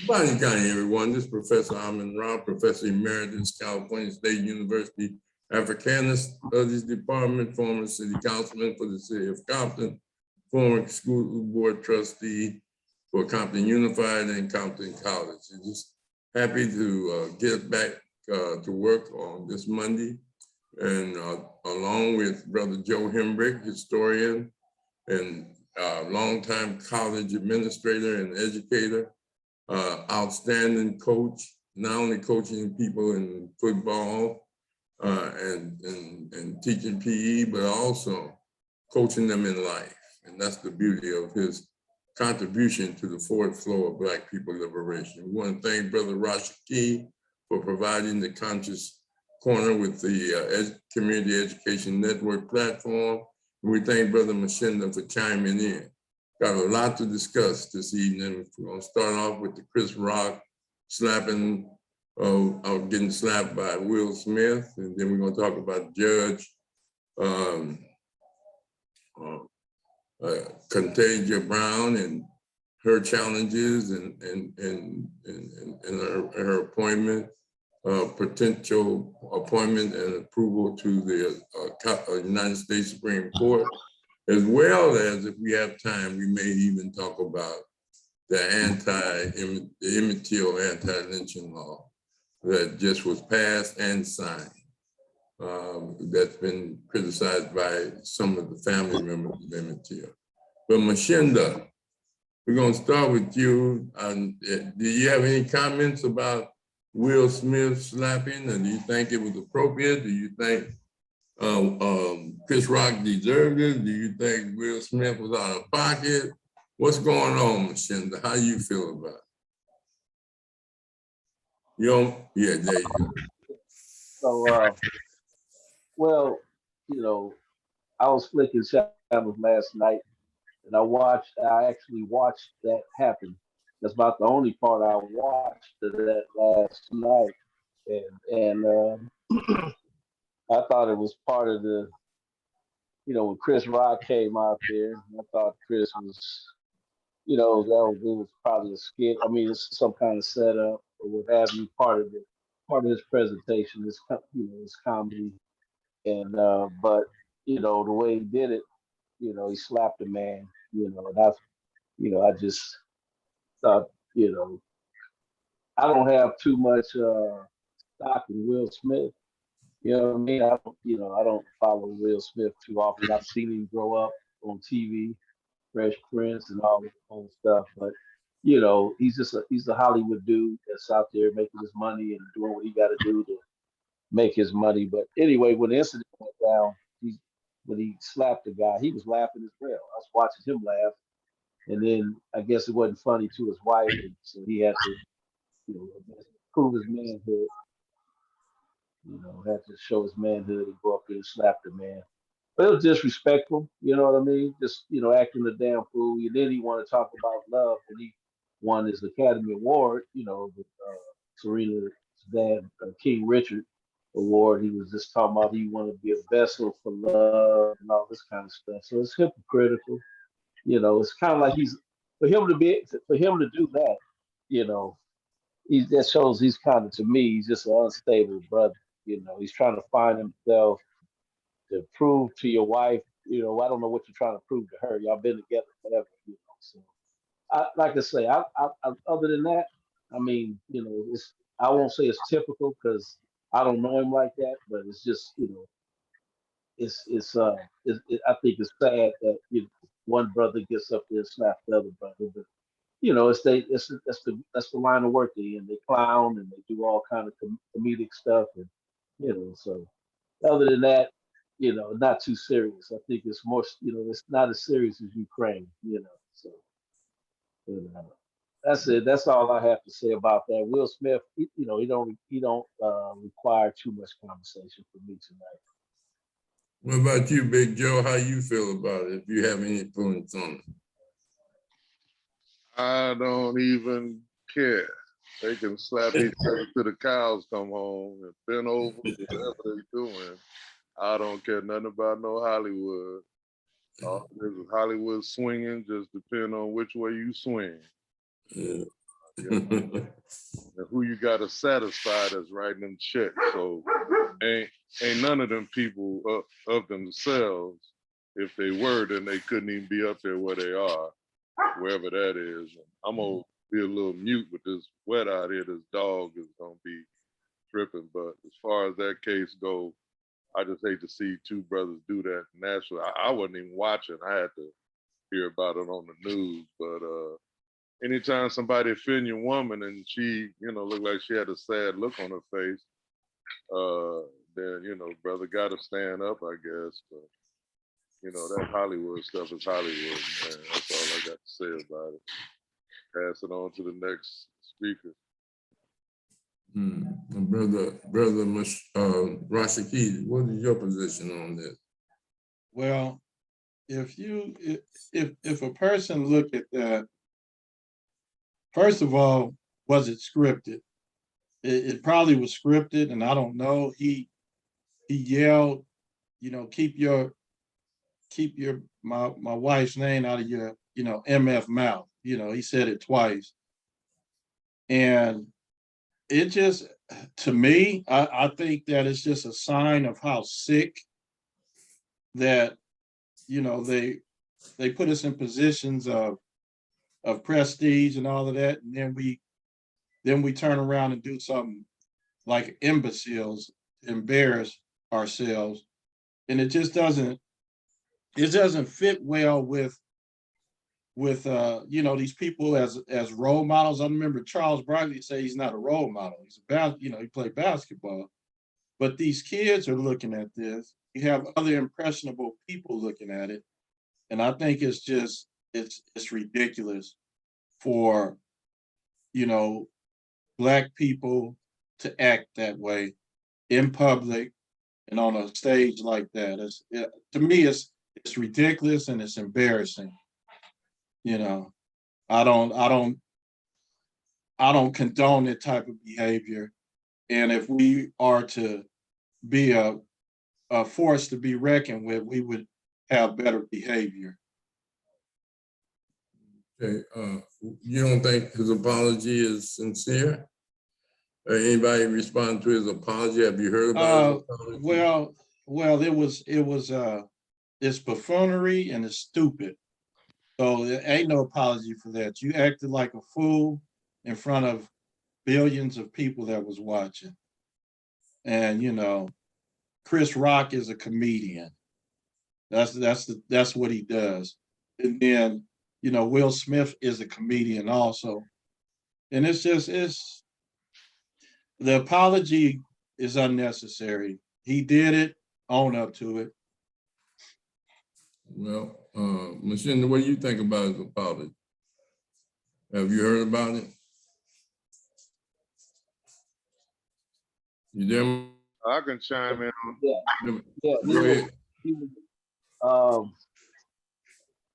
Bonnie County, everyone. This is Professor Rahh, Professor Emeritus, California State University, Africana Studies Department, former City Councilman for the City of Compton, former school board trustee for Compton Unified and Compton College. I'm just happy to get back to work on this Monday, and along with Brother Joe Hembrick, historian and longtime college administrator and educator, outstanding coach, not only coaching people in football and teaching PE, but also coaching them in life. And that's the beauty of his contribution to the fourth floor of Black people liberation. We want to thank Brother Rahh for providing the Conscious Corner with the Community Education Network platform. And we thank Brother Mshinda for chiming in. Got a lot to discuss this evening. We're going to start off with the Chris Rock slapping, getting slapped by Will Smith, and then we're going to talk about Judge Contagia Brown and her challenges and her appointment, potential appointment and approval to the United States Supreme Court. As well as, if we have time, we may even talk about the immaterial anti-lynching law that just was passed and signed. That's been criticized by some of the family members of immaterial. But Mshinda, we're going to start with you. Do you have any comments about Will Smith slapping, and do you think it was appropriate? Do you think Chris Rock deserved it? Do you think Will Smith was out of pocket? What's going on, Mshinda? How you feel about it? Yeah, there you go. So, well, you know, I was flicking channels last night, and I actually watched that happen. That's about the only part I watched of that last night, and I thought it was part of the, when Chris Rock came out there. I thought Chris was, it was probably a skit. I mean, it's some kind of setup or what have you. Part of his presentation, his comedy, and but the way he did it, he slapped a man, and I just thought, I don't have too much stock in Will Smith. You know what I mean? I don't follow Will Smith too often. I've seen him grow up on TV, Fresh Prince, and all that kind of stuff. But he's a Hollywood dude that's out there making his money and doing what he got to do to make his money. But anyway, when the incident went down, when he slapped the guy, he was laughing as well. I was watching him laugh, and then I guess it wasn't funny to his wife, and so he had to, prove his manhood. Had to show his manhood and go up there and slap the man. But it was disrespectful, you know what I mean? Just, acting a damn fool. And then he wanted to talk about love when he won his Academy Award, with Serena's dad, King Richard Award. He was just talking about he wanted to be a vessel for love and all this kind of stuff. So it's hypocritical. It's kind of like for him to do that, that shows he's kind of, to me, he's just an unstable brother. He's trying to find himself to prove to your wife. I don't know what you're trying to prove to her. Y'all been together forever. So, like I say, other than that, I mean, I won't say it's typical because I don't know him like that, but it's just, I think it's sad that one brother gets up there and slaps the other brother, but that's the line of work they in. They clown and they do all kind of comedic stuff, and so other than that, not too serious. I think it's more, it's not as serious as Ukraine, So that's it. That's all I have to say about that. Will Smith, he don't require too much conversation from me tonight. What about you, Big Joe? How you feel about it? If you have any influence on it? I don't even care. They can slap each other till the cows come home and bend over, whatever they're doing. I don't care nothing about no Hollywood. There's Hollywood swinging, just depend on which way you swing. Yeah. You know? And who you got to satisfy that's writing them checks. So ain't none of them people of themselves. If they were, then they couldn't even be up there where they are, wherever that is. I'm gonna be a little mute with this wet out here. This dog is gonna be tripping. But as far as that case go, I just hate to see two brothers do that naturally. I wasn't even watching. I had to hear about it on the news. But anytime somebody offend your woman and she, looked like she had a sad look on her face, then, brother got to stand up, I guess. But, that Hollywood stuff is Hollywood, man. That's all I got to say about it. Pass it on to the next speaker. Brother Rashid, what is your position on this? Well, if a person look at that, first of all, was it scripted? It probably was scripted, and I don't know. He yelled, keep my wife's name out of your MF mouth. He said it twice, and it just, to me, I think that it's just a sign of how sick that they put us in positions of prestige and all of that, and then we turn around and do something like imbeciles, embarrass ourselves, and it just doesn't fit well with these people as role models. I remember Charles Barkley say he's not a role model. He's he played basketball, but these kids are looking at this. You have other impressionable people looking at it, and I think it's just it's ridiculous for Black people to act that way in public and on a stage like that. To me, it's ridiculous and it's embarrassing. I don't condone that type of behavior. And if we are to be a force to be reckoned with, we would have better behavior. Okay, you don't think his apology is sincere? Anybody respond to his apology? Have you heard about his apology? Well, it's buffoonery and it's stupid. So there ain't no apology for that. You acted like a fool in front of billions of people that was watching. And Chris Rock is a comedian. That's what he does. And then Will Smith is a comedian also. And the apology is unnecessary. He did it, own up to it. Well, Mshinda, what do you think about his apology? Have you heard about it? You there? I can chime in. Yeah. Go ahead.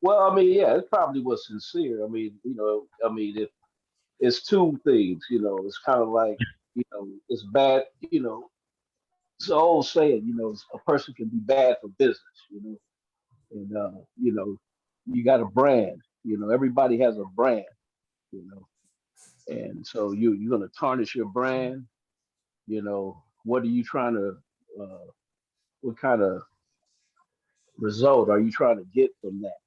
Well, I mean, yeah, it probably was sincere. I mean, it's two things. It's kind of like, it's bad. It's an old saying. A person can be bad for business. And you got a brand. Everybody has a brand. And so you're gonna tarnish your brand. What are you trying to? What kind of result are you trying to get from that?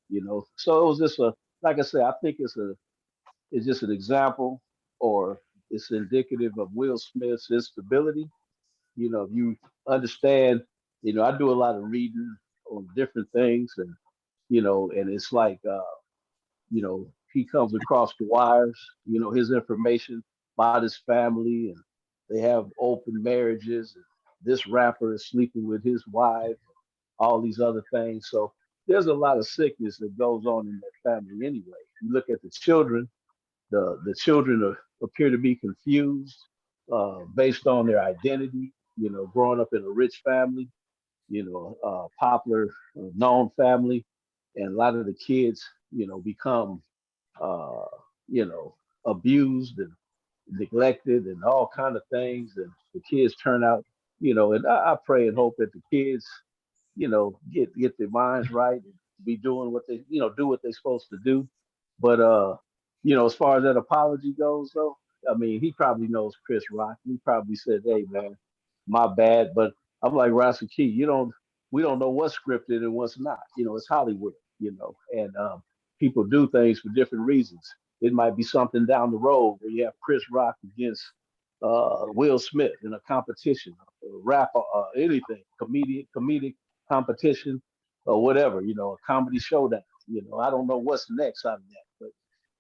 So it was just like I said, I think it's just an example, or it's indicative of Will Smith's instability. If you understand, I do a lot of reading on different things, and and it's like he comes across the wires, his information about his family, and they have open marriages, and this rapper is sleeping with his wife, all these other things. So there's a lot of sickness that goes on in that family anyway. You look at the children, the children appear to be confused based on their identity, growing up in a rich family, popular, known family. And a lot of the kids, become, uh, abused and neglected and all kind of things. And the kids turn out, and I pray and hope that the kids, get their minds right and be doing what they, do what they're supposed to do. But as far as that apology goes, though, I mean, he probably knows Chris Rock. He probably said, "Hey, man, my bad." But I'm like Rasta Key. We don't know what's scripted and what's not. It's Hollywood. And people do things for different reasons. It might be something down the road where you have Chris Rock against Will Smith in a competition, a rap, anything, comedic competition, or whatever. A comedy showdown. I don't know what's next out of that, but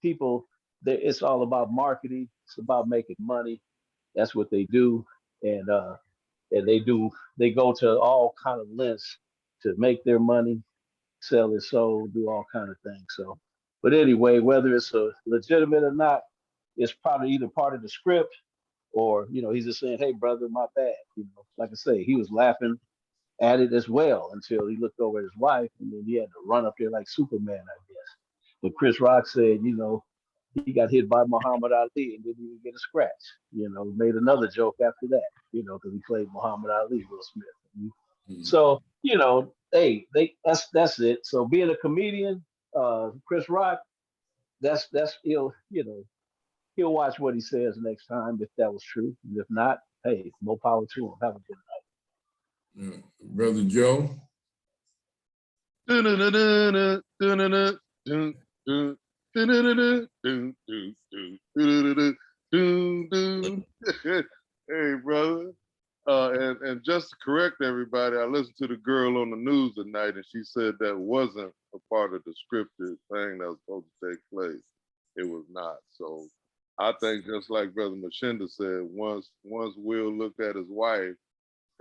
people, it's all about marketing. It's about making money. That's what they do, and they go to all kind of lengths to make their money, sell their soul, do all kind of things. So, but anyway, whether it's a legitimate or not, it's probably either part of the script or he's just saying, "Hey, brother, my bad." Like I say, he was laughing at it as well until he looked over at his wife, and then he had to run up there like Superman, I guess. But Chris Rock said, he got hit by Muhammad Ali and didn't even get a scratch. Made another joke after that, because he played Muhammad Ali, Will Smith. So, hey, that's it. So being a comedian, Chris Rock, that's he'll watch what he says next time if that was true. And if not, hey, more power to him. Have a good night. Brother Joe? Hey, brother. And just to correct everybody, I listened to the girl on the news tonight, and she said that wasn't a part of the scripted thing that was supposed to take place. It was not. So I think just like Brother Mshinda said, once Will looked at his wife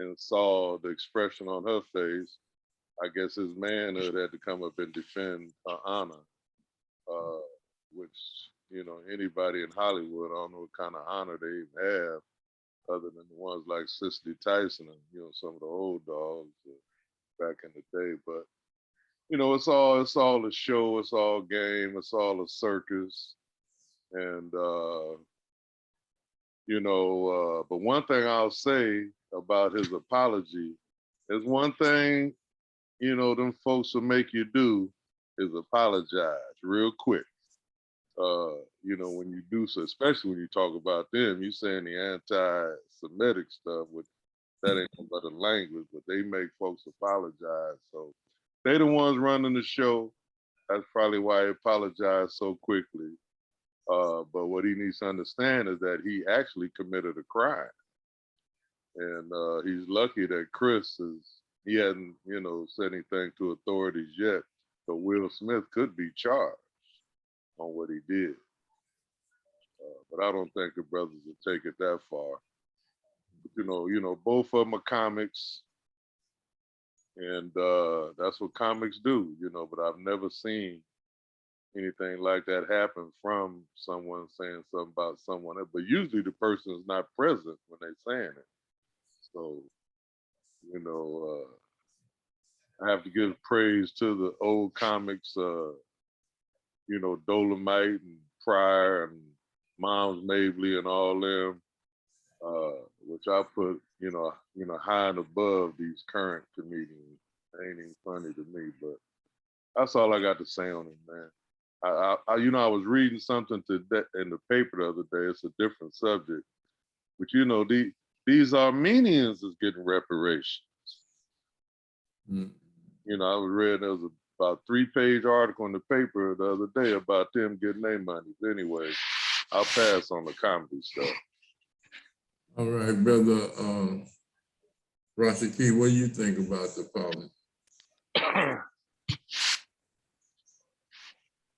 and saw the expression on her face, I guess his manhood had to come up and defend her honor, which, anybody in Hollywood, I don't know what kind of honor they even have, other than the ones like Cicely Tyson and, some of the old dogs back in the day. But, it's all a show, it's all game, it's all a circus. And, but one thing I'll say about his apology is one thing, them folks will make you do is apologize real quick. When you do so, especially when you talk about them, you saying the anti-Semitic stuff, which that ain't no better language, but they make folks apologize. So they the ones running the show. That's probably why he apologized so quickly. But what he needs to understand is that he actually committed a crime. And he's lucky that he hadn't, said anything to authorities yet, but Will Smith could be charged on what he did. But I don't think the brothers will take it that far. But, both of them are comics, and that's what comics do, but I've never seen anything like that happen from someone saying something about someone else. But usually the person is not present when they're saying it. So, I have to give praise to the old comics, Dolomite and Pryor and Miles Mabley and all them, which I put, high and above these current comedians. They ain't even funny to me, but that's all I got to say on it, man. I was reading something in the paper the other day. It's a different subject, but these Armenians is getting reparations. Mm. I was reading there was about a 3-page article in the paper the other day about them getting their money. Anyway, I'll pass on the comedy stuff. All right, brother Rashid, what do you think about the apology?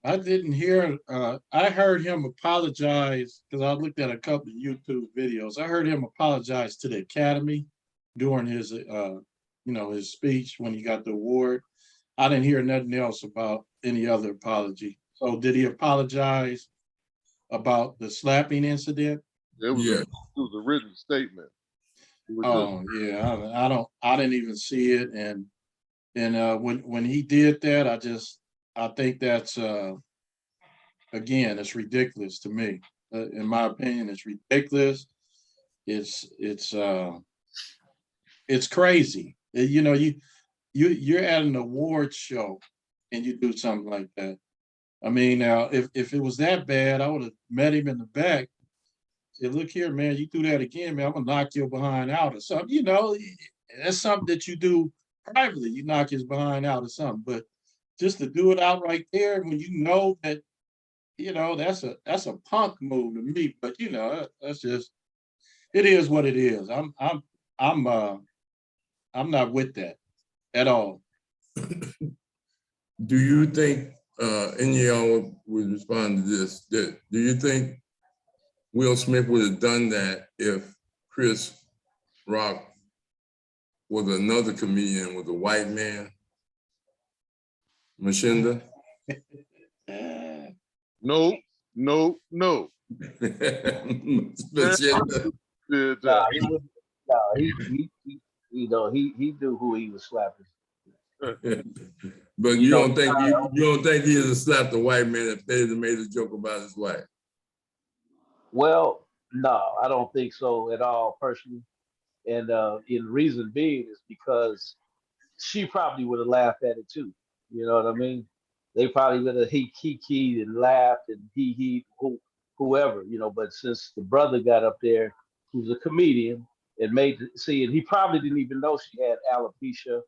I didn't hear, I heard him apologize because I looked at a couple of YouTube videos. I heard him apologize to the Academy during his, his speech when he got the award. I didn't hear nothing else about any other apology. So did he apologize about the slapping incident? It was a written statement. Yeah, I didn't even see it. And when he did that, I think that's, again, it's ridiculous to me. In my opinion, it's ridiculous. It's crazy. You're at an award show and you do something like that. I mean, now if it was that bad, I would have met him in the back. Said, look here, man, you do that again, man, I'm gonna knock your behind out or something. You know, that's something that you do privately. You knock his behind out or something. But just to do it out right there when you know that, you know, that's a punk move to me. But you know, that's just, it is what it is. I'm not with that at all. Do you think any of y'all would respond to this? Do you think Will Smith would have done that if Chris Rock was another comedian, was a white man? Mshinda? No, no, no. Mshinda? Nah, he would. Nah, you know, he knew who he was slapping. But you don't think he'd have slapped a white man if they had made a joke about his wife? Well, no, I don't think so at all, personally. And the reason being is because she probably would have laughed at it too. You know what I mean? They probably would have he keyed and laughed and whoever, you know. But since the brother got up there, who's a comedian, and and he probably didn't even know she had alopecia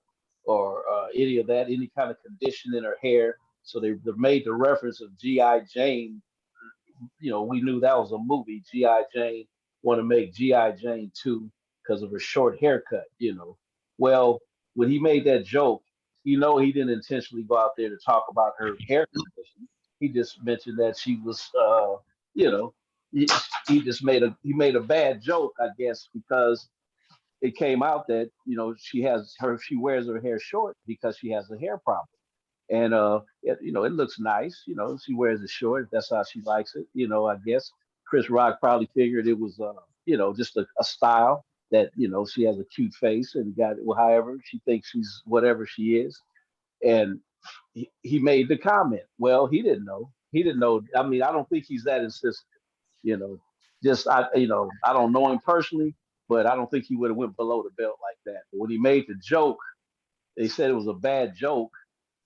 or any of that, any kind of condition in her hair. So they made the reference of G.I. Jane. You know, we knew that was a movie, G.I. Jane. Want to make G.I. Jane 2 because of her short haircut, you know. Well, when he made that joke, you know, he didn't intentionally go out there to talk about her hair condition. He just mentioned that she was, you know, he just made a bad joke, I guess, because it came out that, you know, she wears her hair short because she has a hair problem. And you know, it looks nice. You know, she wears it short. That's how she likes it. You know, I guess Chris Rock probably figured it was, you know, just a style that, you know, she has a cute face and got it. Well, however she thinks she's whatever she is, and he made the comment. Well, he didn't know. He didn't know. I mean, I don't think he's that insistent. You know, you know, I don't know him personally, but I don't think he would have went below the belt like that. But when he made the joke, they said it was a bad joke.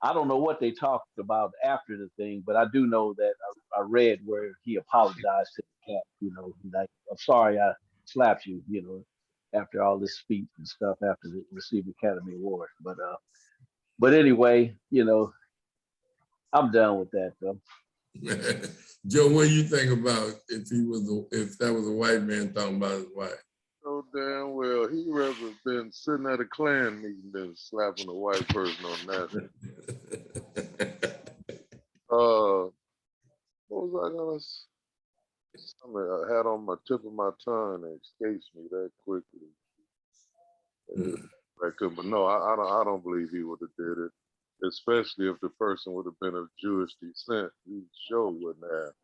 I don't know what they talked about after the thing, but I do know that I read where he apologized to the cat. You know, like, I'm sorry I slapped you. You know, after all this speech and stuff after the received Academy Award. But anyway, you know, I'm done with that though. Joe, what do you think about if that was a white man talking about his wife? So damn well, he'd rather been sitting at a Klan meeting than slapping a white person on that. What was I gonna say? Something I had on my tip of my tongue and escapes me that quickly. But no, I don't believe he would have did it, especially if the person would have been of Jewish descent. He sure wouldn't have.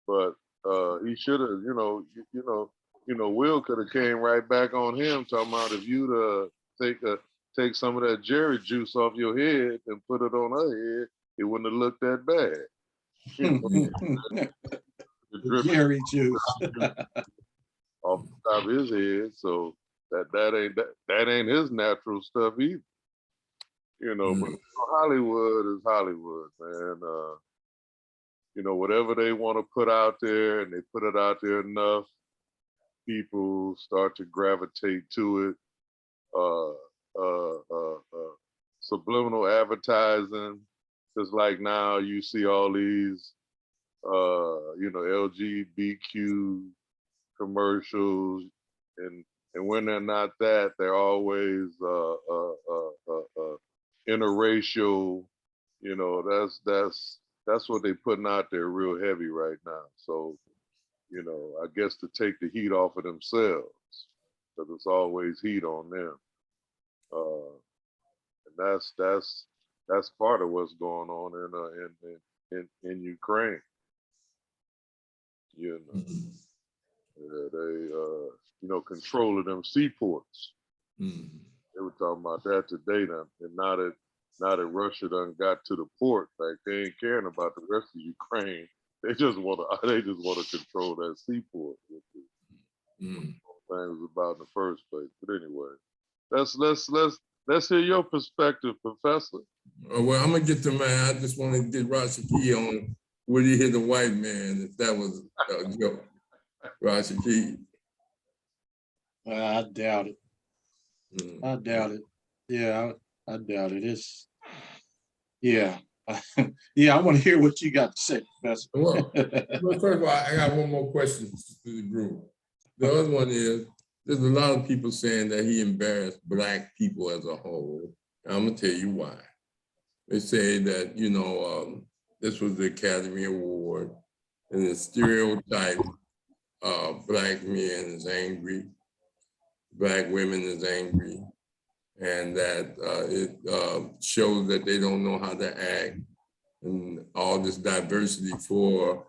But he should have, Will could have came right back on him talking about if you'd take some of that Jerry juice off your head and put it on her head, it wouldn't have looked that bad. The Jerry juice off the top of his head, so that ain't his natural stuff either. You know, but Hollywood is Hollywood, man. You know, whatever they want to put out there, and they put it out there enough, people start to gravitate to it. Subliminal advertising, just like now you see all these, LGBTQ commercials, and when they're not that, they're always interracial. You know, that's what they're putting out there real heavy right now. So, you know, I guess to take the heat off of themselves, because it's always heat on them. And that's part of what's going on in Ukraine. You know, they control of them seaports. They were talking about that today, and now that Russia done got to the port, like they ain't caring about the rest of Ukraine. They just want to control that seaport, which is what it was about in the first place. But anyway, let's hear your perspective, Professor. Well, I'm gonna get to mine. I just want to get Rahh on would he hit a white man if that was a joke? Rashid Key. I doubt it. I doubt it. Yeah, I doubt it. It's, yeah. Yeah, I want to hear what you got to say, Professor. Well, first of all, I got one more question to the group. The other one is, there's a lot of people saying that he embarrassed Black people as a whole. I'm gonna tell you why. They say that, this was the Academy Award and the stereotype Black men is angry, Black women is angry, and that it shows that they don't know how to act, and all this diversity for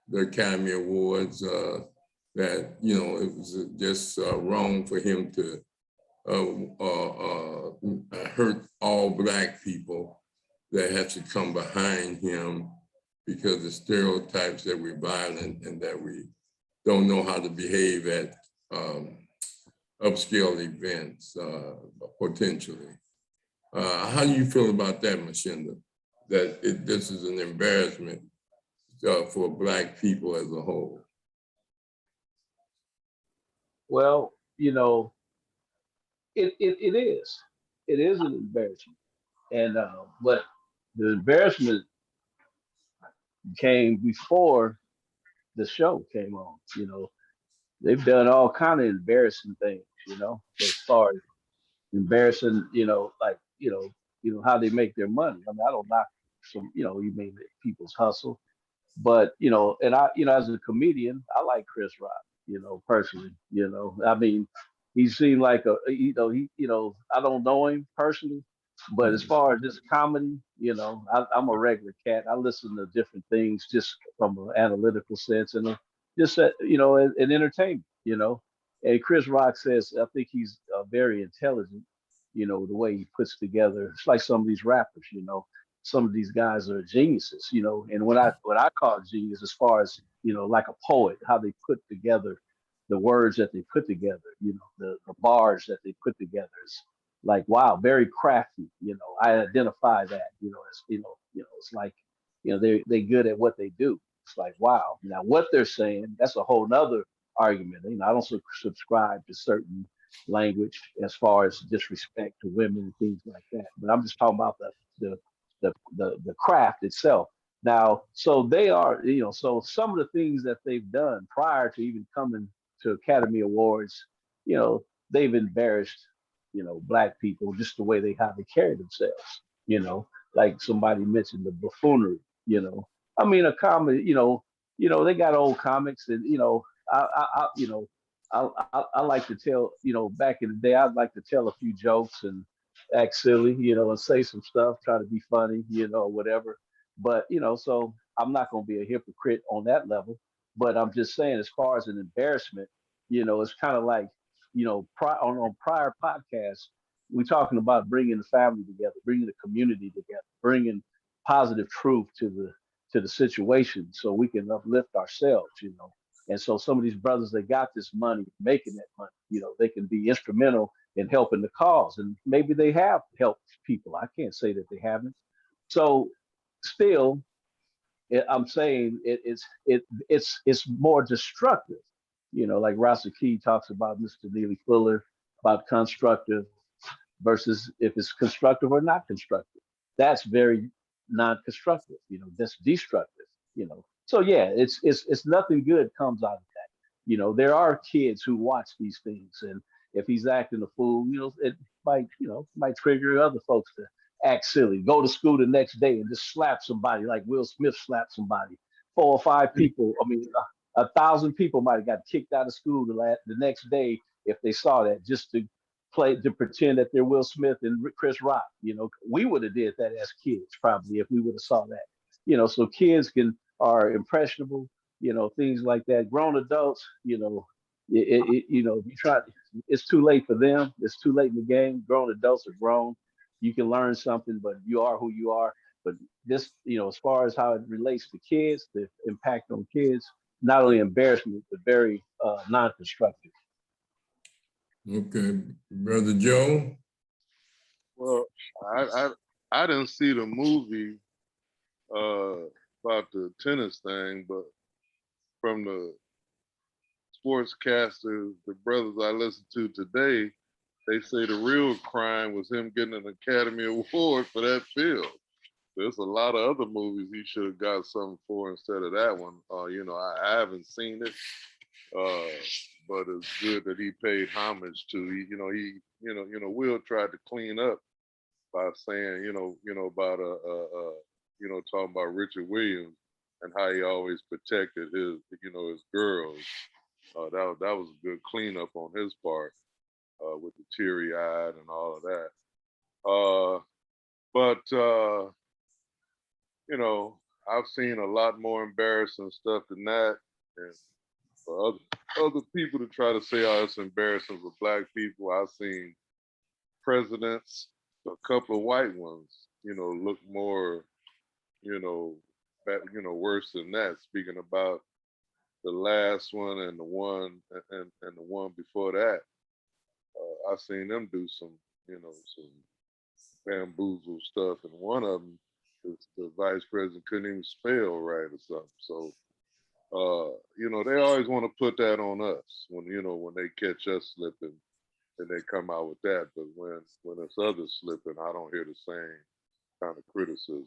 the Academy Awards, that, it was just wrong for him to hurt all Black people that have to come behind him because the stereotypes that we're violent and that we don't know how to behave at upscale events, potentially. How do you feel about that, Mshinda? That this is an embarrassment for Black people as a whole? Well, it is. It is an embarrassment. And but the embarrassment came before the show came on. They've done all kind of embarrassing things, as far as embarrassing, like, how they make their money. I mean, I don't knock some, you may people's hustle, but and I, as a comedian, I like Chris Rock, personally, I mean, he seemed like I don't know him personally, but as far as this comedy, I'm a regular cat. I listen to different things just from an analytical sense and just, an entertainment, And Chris Rock says, I think he's very intelligent, the way he puts together. It's like some of these rappers, some of these guys are geniuses, and what I call genius as far as, like a poet, how they put together the words that they put together, the bars that they put together is like, wow, very crafty. I identify that, as, it's like, they good at what they do. It's like, wow. Now what they're saying, that's a whole nother argument. I don't subscribe to certain language as far as disrespect to women and things like that. But I'm just talking about the craft itself. Now, so they are, so some of the things that they've done prior to even coming to Academy Awards, they've embarrassed, Black people just the way how they carry themselves, like somebody mentioned the buffoonery, I mean, a comedy, they got old comics and, I I like to tell, back in the day, I'd like to tell a few jokes and act silly, and say some stuff, try to be funny, whatever. But, so I'm not going to be a hypocrite on that level. But I'm just saying, as far as an embarrassment, it's kind of like, on prior podcasts, we're talking about bringing the family together, bringing the community together, bringing positive truth to the situation so we can uplift ourselves, And so some of these brothers, they got this money, making that money, they can be instrumental in helping the cause. And maybe they have helped people. I can't say that they haven't. So still, I'm saying it's more destructive, like Rasa Key talks about Mr. Neely Fuller, about constructive versus if it's constructive or not constructive. That's very non-constructive, that's destructive, So yeah, it's nothing good comes out of that. There are kids who watch these things, and if he's acting a fool, it might trigger other folks to act silly, go to school the next day and just slap somebody like Will Smith slapped somebody. 4 or 5 people, I mean, 1,000 people might have got kicked out of school the next day if they saw that, just to pretend that they're Will Smith and Chris Rock. We would have did that as kids probably if we would have saw that. So kids are impressionable, things like that. Grown adults, you try, it's too late for them. It's too late in the game. Grown adults are grown. You can learn something, but you are who you are. But this, as far as how it relates to kids, the impact on kids, not only embarrassment, but very non-constructive. Okay, Brother Joe. Well, I didn't see the movie about the tennis thing, but from the sportscasters, the brothers I listened to today, they say the real crime was him getting an Academy Award for that film. There's a lot of other movies he should have got something for instead of that one. You know, I haven't seen it, but it's good that he paid homage to. Will tried to clean up by saying, about talking about Richard Williams and how he always protected his girls. That was a good cleanup on his part with the teary-eyed and all of that. But I've seen a lot more embarrassing stuff than that, and for other people to try to say, "Oh, it's embarrassing for Black people," I've seen presidents, a couple of white ones, look more, worse than that. Speaking about the last one and the one and the one before that, I've seen them do some bamboozle stuff, and one of them, the vice president couldn't even spell right or something. So, they always want to put that on us when they catch us slipping, and they come out with that. But when it's others slipping, I don't hear the same kind of criticism.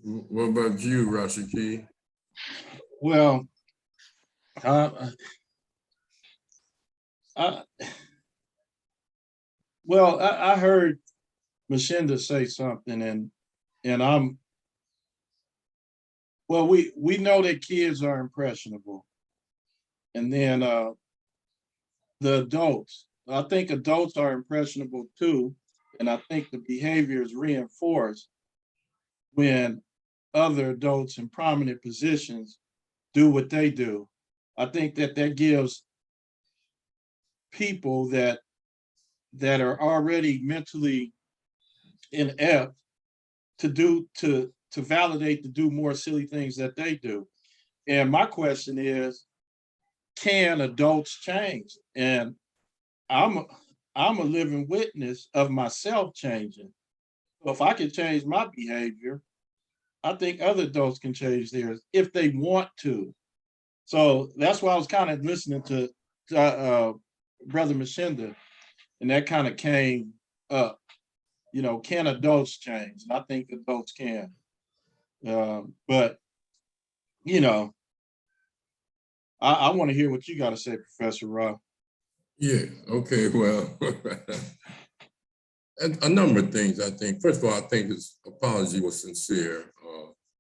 What about you, Rashiki? Well, I heard Mshinda say something, and we know that kids are impressionable, and then the adults. I think adults are impressionable too, and I think the behavior is reinforced when other adults in prominent positions do what they do. I think that gives people that are already mentally inept to validate to do more silly things that they do. And my question is, can adults change? And I'm a living witness of myself changing. So if I can change my behavior, I think other adults can change theirs if they want to. So that's why I was kind of listening to Brother Mshinda, and that kind of came up. Can adults change? And I think adults can. But I want to hear what you got to say, Professor Rahh. Yeah, okay, well, a number of things, I think. First of all, I think his apology was sincere,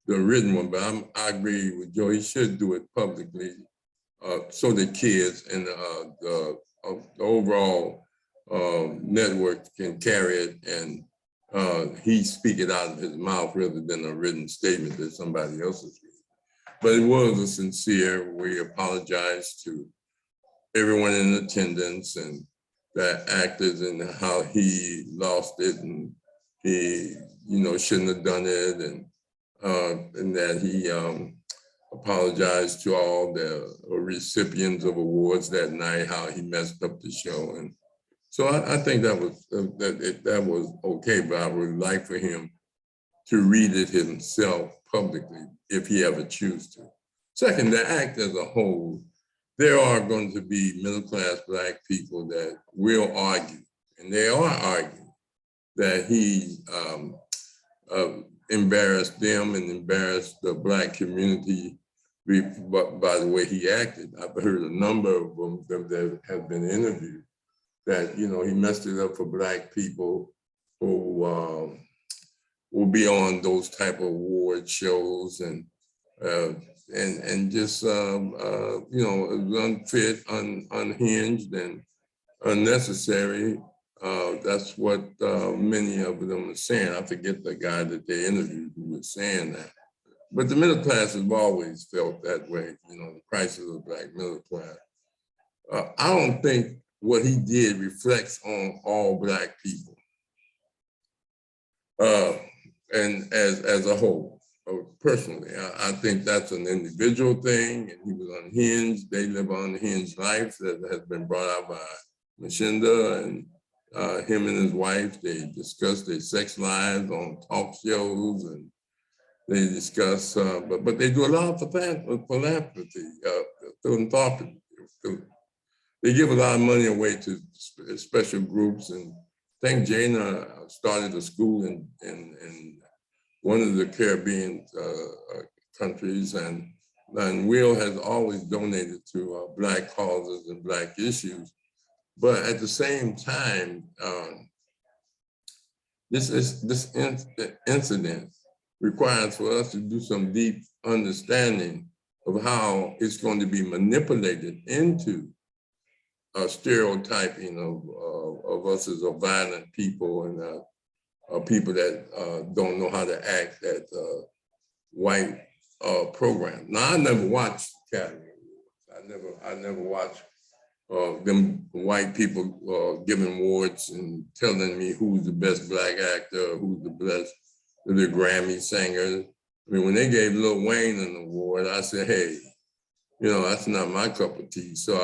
the written one, but I agree with Joe. He should do it publicly so that kids and the overall network can carry it, and he speak it out of his mouth rather than a written statement that somebody else is reading. But it was a sincere, we apologize to everyone in attendance and the actors and how he lost it, and he, shouldn't have done it, and that he apologized to all the recipients of awards that night, how he messed up the show. And so I think that was okay, but I would like for him to read it himself publicly if he ever chooses to. Second, the act as a whole, there are going to be middle-class Black people that will argue, and they are arguing, that he embarrassed them and embarrassed the Black community by the way he acted. I've heard a number of them that have been interviewed that, he messed it up for Black people who will be on those type of award shows and just unfit, unhinged, and unnecessary. That's what many of them are saying. I forget the guy that they interviewed who was saying that. But the middle class has always felt that way, the crisis of the Black middle class. I don't think what he did reflects on all Black people and as a whole. Personally, I think that's an individual thing, and he was unhinged. They live an unhinged life that has been brought out by Mshinda, and him and his wife, they discuss their sex lives on talk shows, and they discuss, but they do a lot of philanthropy, philanthropy. They give a lot of money away to special groups, and I think Jana started a school in one of the Caribbean countries, and Will has always donated to Black causes and Black issues. But at the same time, this incident requires for us to do some deep understanding of how it's going to be manipulated into a stereotyping of us as a violent people and people that don't know how to act at white program. Now, I never watched Academy Awards. I never watched them white people giving awards and telling me who's the best Black actor, who's the best, the Grammy singer. I mean, when they gave Lil Wayne an award, I said, hey, you know, that's not my cup of tea. So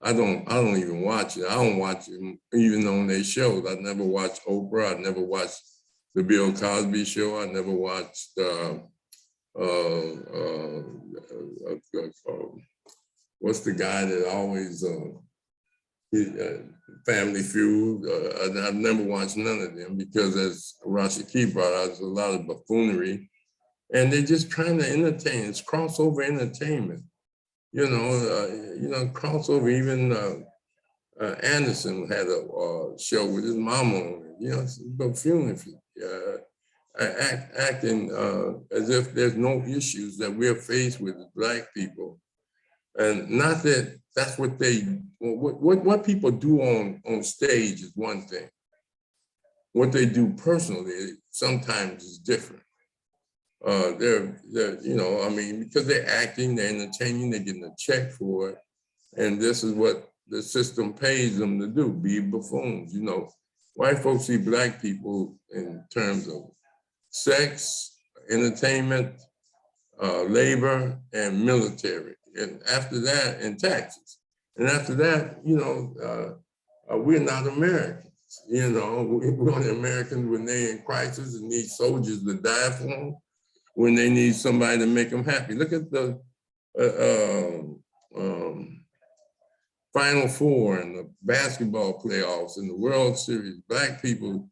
I don't even watch it. I don't watch it even on their shows. I never watched Oprah. I never watched the Bill Cosby show. I never watched what's the guy that always Family Feud. I've never watched none of them because, as Rashiki brought out, there's a lot of buffoonery, and they're just trying to entertain. It's crossover entertainment. You know, crossover. Even Anderson had a show with his mama on it. You know, it's buffoonery. Acting as if there's no issues that we're faced with as Black people. And not that that's what what people do on stage is one thing. What they do personally sometimes is different. They're you know, I mean, because they're acting, they're entertaining, they're getting a check for it, and this is what the system pays them to do, be buffoons. You know, white folks see Black people in terms of sex, entertainment, labor, and military. And after that, and taxes. And after that, you know, we're not Americans. You know, we're only Americans when they're in crisis and need soldiers to die for them, when they need somebody to make them happy. Look at the Final Four and the basketball playoffs and the World Series. Black people,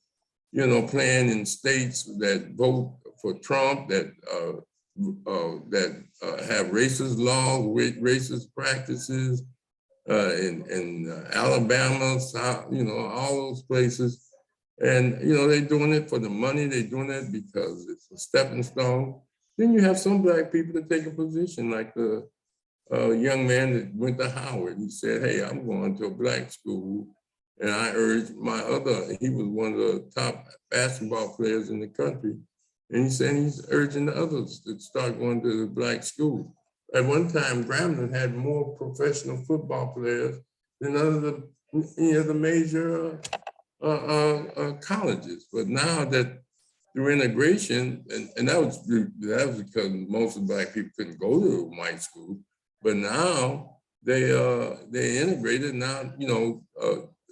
you know, playing in states that vote for Trump, that have racist laws, racist practices, in Alabama, South, you know, all those places. And, you know, they're doing it for the money, they're doing it because it's a stepping stone. Then you have some Black people that take a position, like the young man that went to Howard. He said, hey, I'm going to a Black school. And I urged he was one of the top basketball players in the country. And he said he's urging the others to start going to the Black school. At one time, Grambling had more professional football players than any of the major colleges. But now that through integration, and that was because most of the Black people couldn't go to a white school, but now they integrated. Now, you know,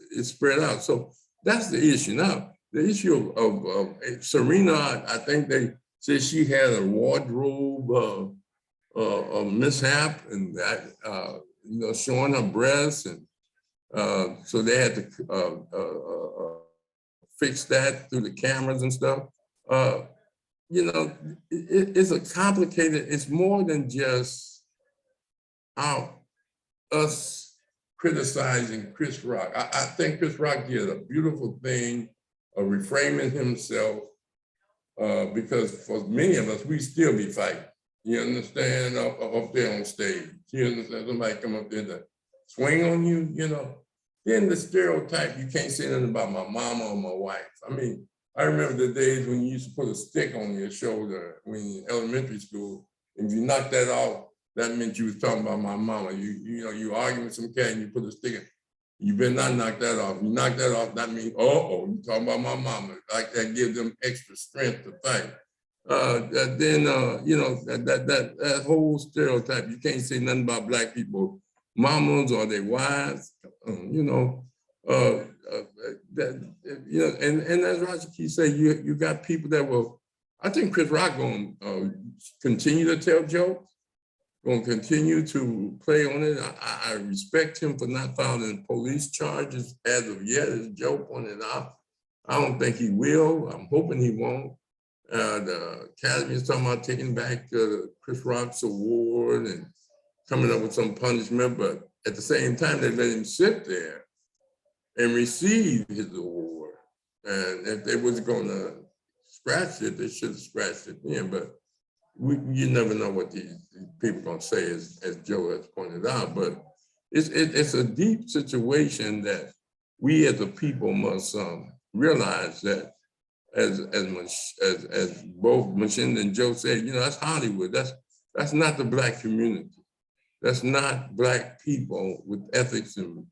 it's spread out. So that's the issue. Now, the issue of Serena, I think they said she had a wardrobe mishap, and that, you know, showing her breasts, and so they had to fix that through the cameras and stuff. You know, it's a complicated. It's more than just us criticizing Chris Rock. I think Chris Rock did a beautiful thing of reframing himself, because for many of us, we still be fighting. You understand? Up there on stage. You understand? Somebody come up there to swing on you, you know. Then the stereotype, you can't say nothing about my mama or my wife. I mean, I remember the days when you used to put a stick on your shoulder when you're in elementary school. If you knocked that off, that meant you was talking about my mama. You know, you arguing with some cat and you put a stick in. You better not knock that off. You knock that off, that means, you talking about my mama. Like that gives them extra strength to fight. Then, you know, that whole stereotype, you can't say nothing about Black people, mamas or their wives, you know, you know, and as Rashiki said, you got people that will I think Chris Rock gonna continue to tell jokes, gonna continue to play on it. I respect him for not filing police charges as of yet, as Joe pointed out. I don't think he will. I'm hoping he won't. The Academy is talking about taking back Chris Rock's award and coming up with some punishment, but at the same time, they let him sit there and receive his award. And if they was gonna scratch it, they should have scratched it then, but you never know what these people are gonna say, as Joe has pointed out, but it's a deep situation that we as a people must realize that as both Mshinda and Joe said, that's Hollywood. That's not the Black community. That's not Black people with ethics. And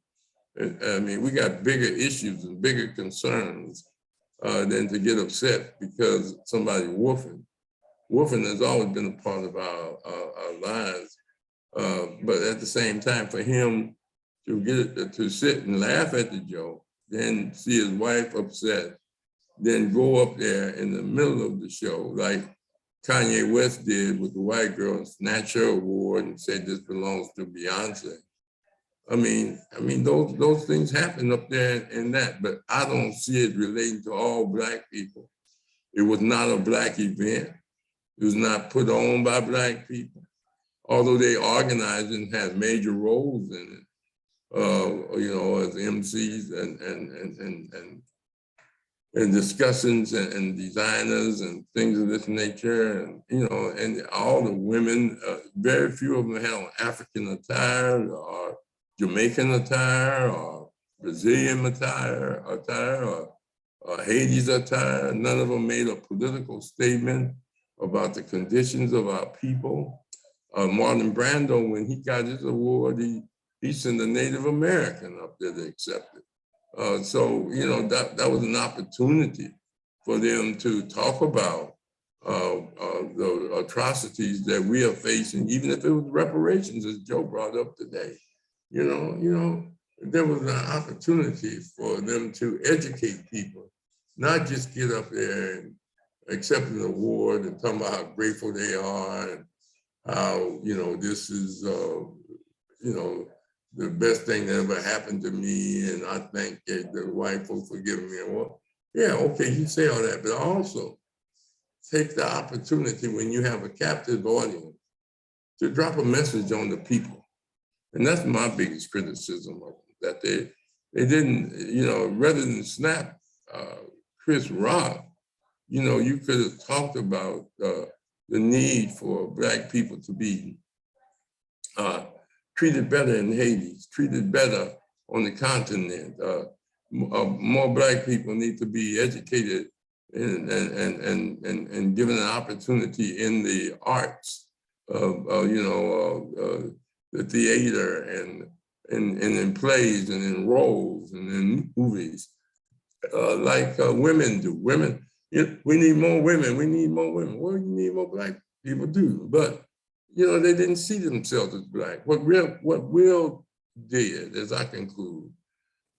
I mean, we got bigger issues and bigger concerns than to get upset because somebody woofing. Woofing has always been a part of our lives. But at the same time, for him to sit and laugh at the joke, then see his wife upset, then go up there in the middle of the show, like Kanye West did with the white girl, and snatch her award and say this belongs to Beyonce. I mean, those things happen up there in that, but I don't see it relating to all Black people. It was not a Black event. It was not put on by Black people, although they organized and had major roles in it, as MCs and discussions and designers and things of this nature, and all the women, very few of them had on African attire or Jamaican attire or Brazilian attire or Haiti's attire. None of them made a political statement about the conditions of our people. Marlon Brando, when he got his award, he sent a Native American up there to accept it. So that was an opportunity for them to talk about the atrocities that we are facing, even if it was reparations, as Joe brought up today. There was an opportunity for them to educate people, not just get up there and accept an award and talk about how grateful they are and how this is the best thing that ever happened to me, and I thank the white folks for giving me an award. Yeah, okay, you say all that, but also take the opportunity when you have a captive audience to drop a message on the people. And that's my biggest criticism of them, that they didn't, rather than snap Chris Rock, you could have talked about the need for Black people to be treated better in Haiti, treated better on the continent. More Black people need to be educated and given an opportunity in the arts, the theater and in plays and in roles and in movies, like women do. Women, we need more women. We need more women. Well, you need more Black people do, but they didn't see themselves as Black. What Will did, as I conclude,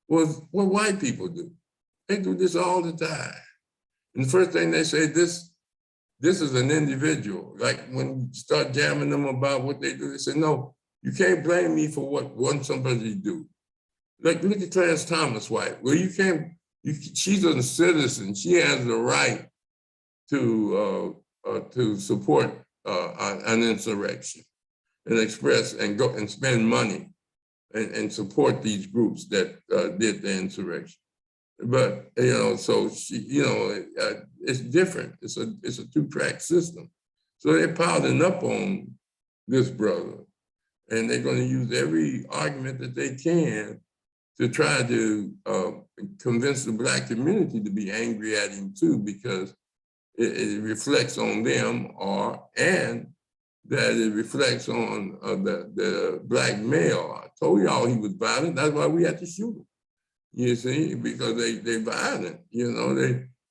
was what white people do. They do this all the time. And the first thing they say, this is an individual. Like when you start jamming them about what they do, they say, no, you can't blame me for what somebody do. Like look at Clarence Thomas' wife. Well, she's a citizen. She has the right to support an insurrection and express and go and spend money and support these groups that did the insurrection. But so she, it's different. It's a two-track system. So they're piling up on this brother, and they're going to use every argument that they can to try to convince the Black community to be angry at him too, because it reflects on them, and that it reflects on the Black male. I told y'all he was violent. That's why we had to shoot him. You see, because they're violent.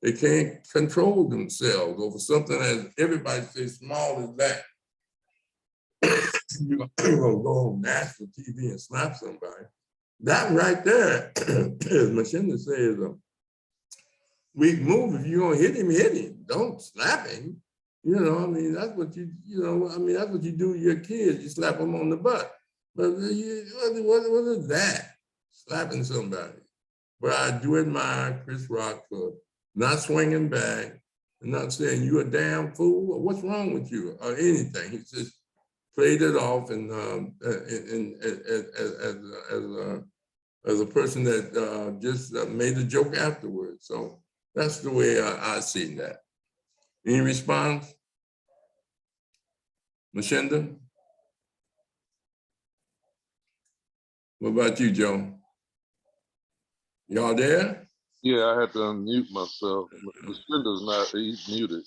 They can't control themselves over something as everybody says small as that. You're gonna go on national TV and slap somebody. That right there, as Mshinda says, weak move. If you're gonna hit him, hit him. Don't slap him. You know, I mean, that's what that's what you do with your kids. You slap them on the butt. But what is that? Slapping somebody. But I do admire Chris Rock for not swinging back and not saying you're a damn fool or what's wrong with you or anything. He just played it off and as a person that just made a joke afterwards. So that's the way I see that. Any response? Mshinda? What about you, Joe? Y'all there? Yeah, I had to unmute myself. Mshinda's not, he's muted.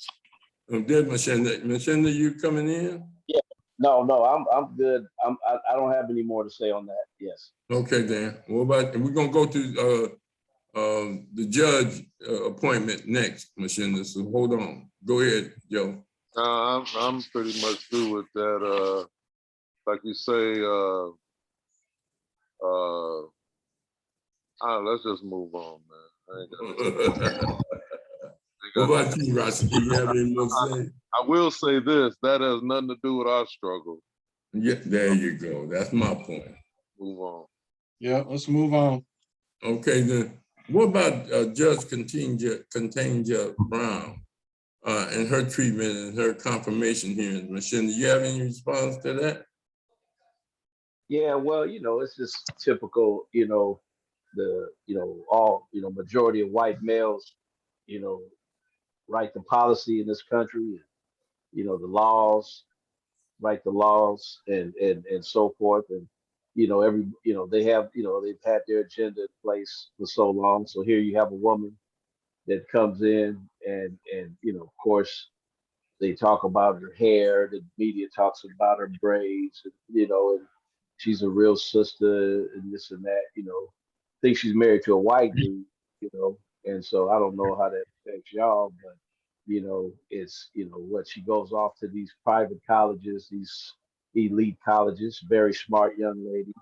Did Mshinda? Mshinda, you coming in? Yeah. No, I'm good. I don't have any more to say on that. Yes. Okay, then. What about, we're gonna go to the judge appointment next, Mshinda. So hold on. Go ahead, Joe. I'm pretty much through with that. Like you say, let's just move on, man. What about you, Rashid? Do you have any more to say? I will say this, that has nothing to do with our struggle. Yeah, there you go. That's my point. Move on. Yeah, let's move on. Okay, then. What about Judge Contagia Brown and her treatment and her confirmation hearings? Mshinda, do you have any response to that? Yeah, well, it's just typical, majority of white males, write the policy in this country, the laws, write the laws and so forth. And, they have, they've had their agenda in place for so long. So here you have a woman that comes in and, of course, they talk about her hair, the media talks about her braids, and she's a real sister and this and that, think she's married to a white dude, and so I don't know how that affects y'all, but it's what she goes off to these private colleges, these elite colleges, very smart young lady.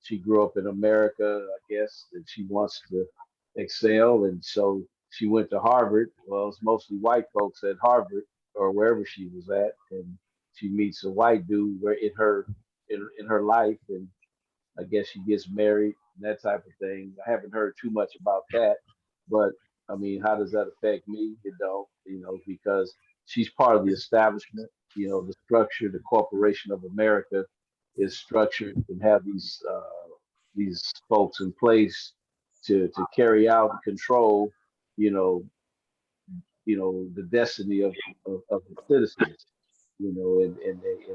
She grew up in America, I guess, and she wants to excel, and so she went to Harvard. Well, it's mostly white folks at Harvard or wherever she was at, and she meets a white dude where in her life, and I guess she gets married and that type of thing. I haven't heard too much about that, but I mean, how does that affect me? It don't, because she's part of the establishment. The structure, the Corporation of America is structured and have these folks in place to carry out and control, you know, the destiny of the citizens, and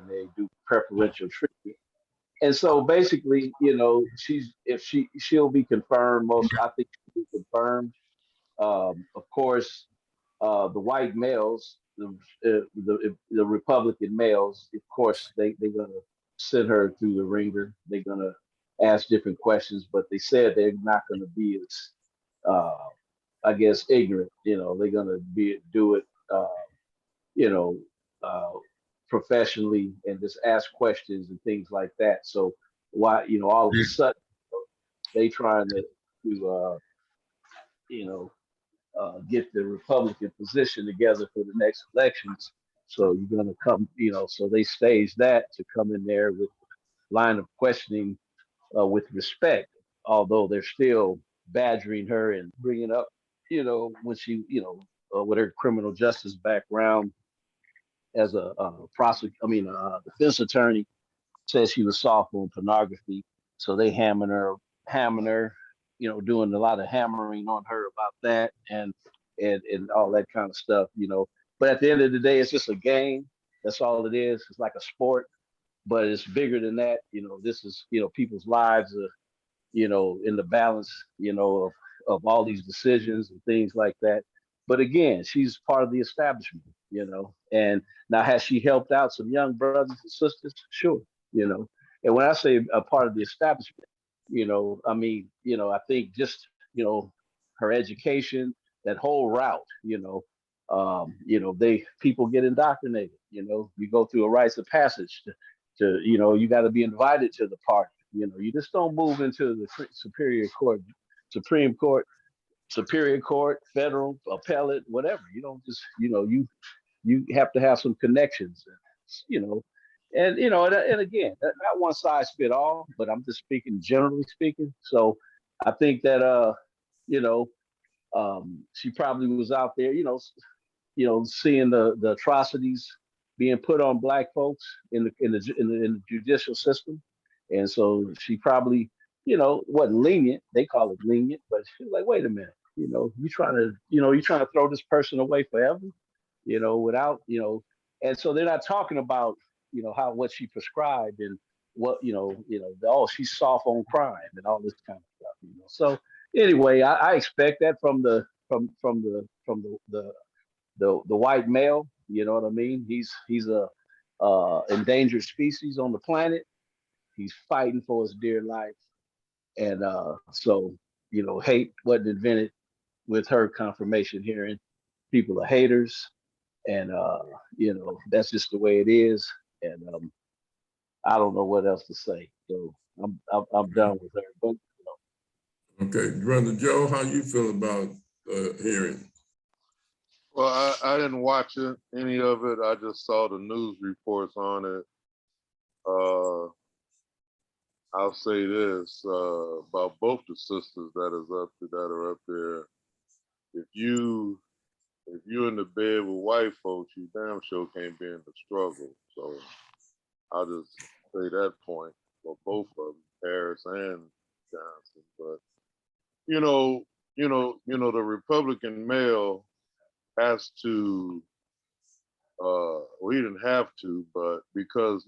they do preferential treatment. And so basically, she'll be confirmed. I think she'll be confirmed. Of course, the white males, the Republican males, of course, they're gonna send her through the ringer. They're gonna ask different questions, but they said they're not gonna be as, I guess, ignorant. They're gonna do it, you know, uh, professionally and just ask questions and things like that. So why, all of a sudden they trying to you know, get the Republican position together for the next elections. So you're going to come, so they stage that to come in there with line of questioning with respect, although they're still badgering her and bringing up, when she, with her criminal justice background as a defense attorney, says she was soft on pornography. So they hammering her, doing a lot of hammering on her about that and all that kind of stuff. But at the end of the day, it's just a game. That's all it is. It's like a sport, but it's bigger than that. This is, people's lives are, in the balance, of all these decisions and things like that. But again, she's part of the establishment, and now has she helped out some young brothers and sisters? Sure, And when I say a part of the establishment, I mean, I think just, her education, that whole route, people get indoctrinated, you go through a rites of passage to you got to be invited to the party. You just don't move into the Supreme Court Superior Court, federal, appellate, whatever. You don't just, you have to have some connections, you know, and again, not one size fit all, but I'm just speaking generally speaking. So I think that you know, she probably was out there, seeing the atrocities being put on black folks in the judicial system, and so she probably, wasn't lenient. They call it lenient, but she was like, wait a minute, you trying to throw this person away forever, without, and so they're not talking about, how what she prescribed and what, oh, she's soft on crime and all this kind of stuff. So anyway, I expect that from the white male. You know what I mean? He's a endangered species on the planet. He's fighting for his dear life, and so hate wasn't invented with her confirmation hearing. People are haters, and that's just the way it is. And I don't know what else to say. So I'm done with her. But Okay, Brother Joe, how you feel about hearing? Well, I didn't watch it, any of it. I just saw the news reports on it. I'll say this about both the sisters that are up there. If you in the bed with white folks, you damn sure can't be in the struggle. So I'll just say that point for both of them, Harris and Johnson. But the Republican male has to. We didn't have to, but because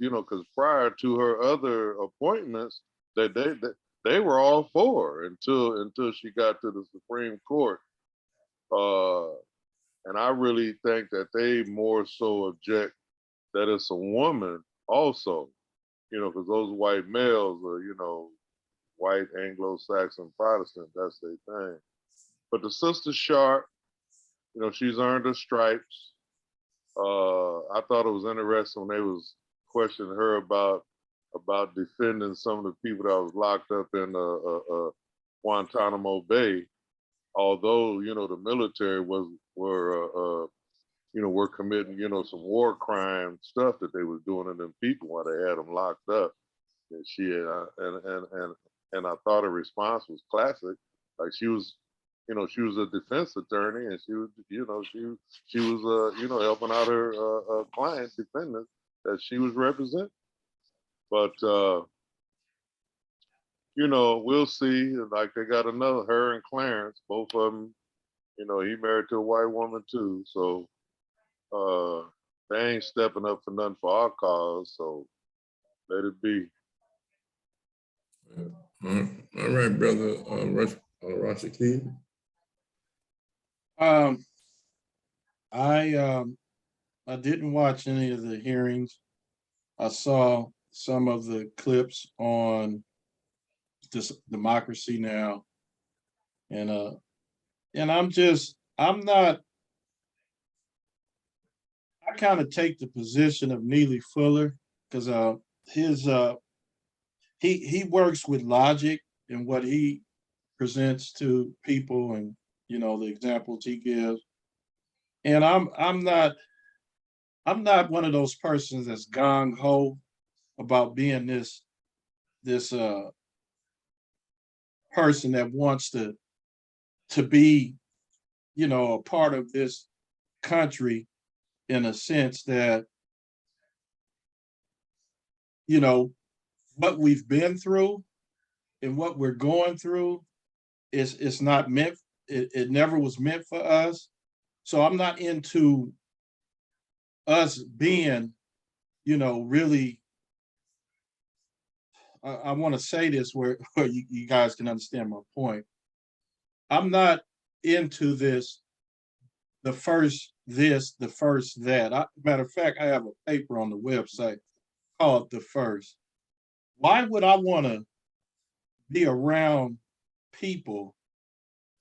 prior to her other appointments, they were all for until she got to the Supreme Court. And I really think that they more so object that it's a woman also, because those white males are, white Anglo-Saxon Protestant, that's their thing. But the sister Sharp, she's earned her stripes. I thought it was interesting when they was questioning her about defending some of the people that was locked up in Guantanamo Bay. Although the military were committing some war crime stuff that they was doing to them people while they had them locked up. And and I thought her response was classic. Like she was a defense attorney, and she was helping out her client defendant that she was representing. But we'll see. Like they got another, her and Clarence, both of them. He married to a white woman too, so they ain't stepping up for nothing for our cause. So let it be. All right, Brother Rashaki. I didn't watch any of the hearings. I saw some of the clips on just Democracy Now, and I'm not. I kind of take the position of Neely Fuller because he works with logic in what he presents to people, and the examples he gives. And I'm not one of those persons that's gung ho about being this person that wants to be a part of this country, in a sense that what we've been through and what we're going through is not meant. It never was meant for us. So I'm not into us being, really. I want to say this where you guys can understand my point. I'm not into this, the first this, the first that. Matter of fact, I have a paper on the website called The First. Why would I want to be around people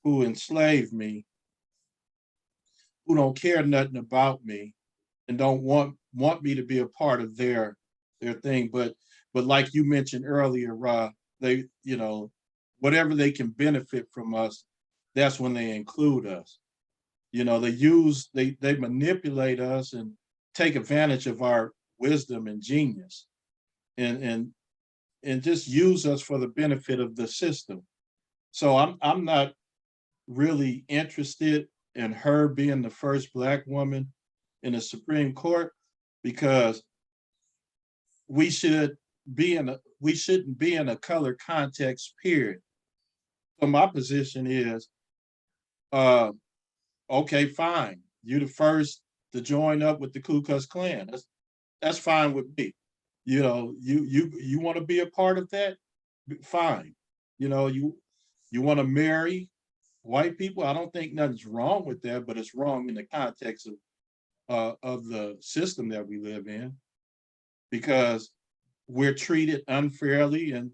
who enslaved me, who don't care nothing about me, and don't want me to be a part of their thing? But like you mentioned earlier, Rahh, they, whatever they can benefit from us, that's when they include us. You know, they manipulate us and take advantage of our wisdom and genius and just use us for the benefit of the system. So I'm not really interested in her being the first Black woman in the Supreme Court, because we shouldn't be in a color context, period. So my position is, okay, fine. You're the first to join up with the Ku Klux Klan. That's fine with me. You know, you want to be a part of that? Fine. You know, you want to marry white people? I don't think nothing's wrong with that, but it's wrong in the context of the system that we live in, because we're treated unfairly and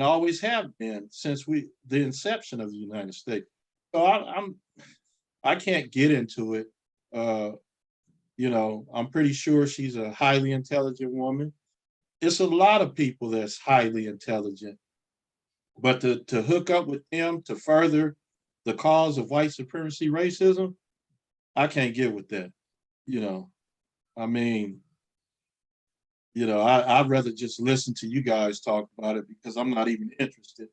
always have been since the inception of the United States. So I can't get into it. You know, I'm pretty sure she's a highly intelligent woman. It's a lot of people that's highly intelligent, but to hook up with them to further the cause of white supremacy, racism, I can't get with that. You know, I mean, you know, I'd rather just listen to you guys talk about it, because I'm not even interested.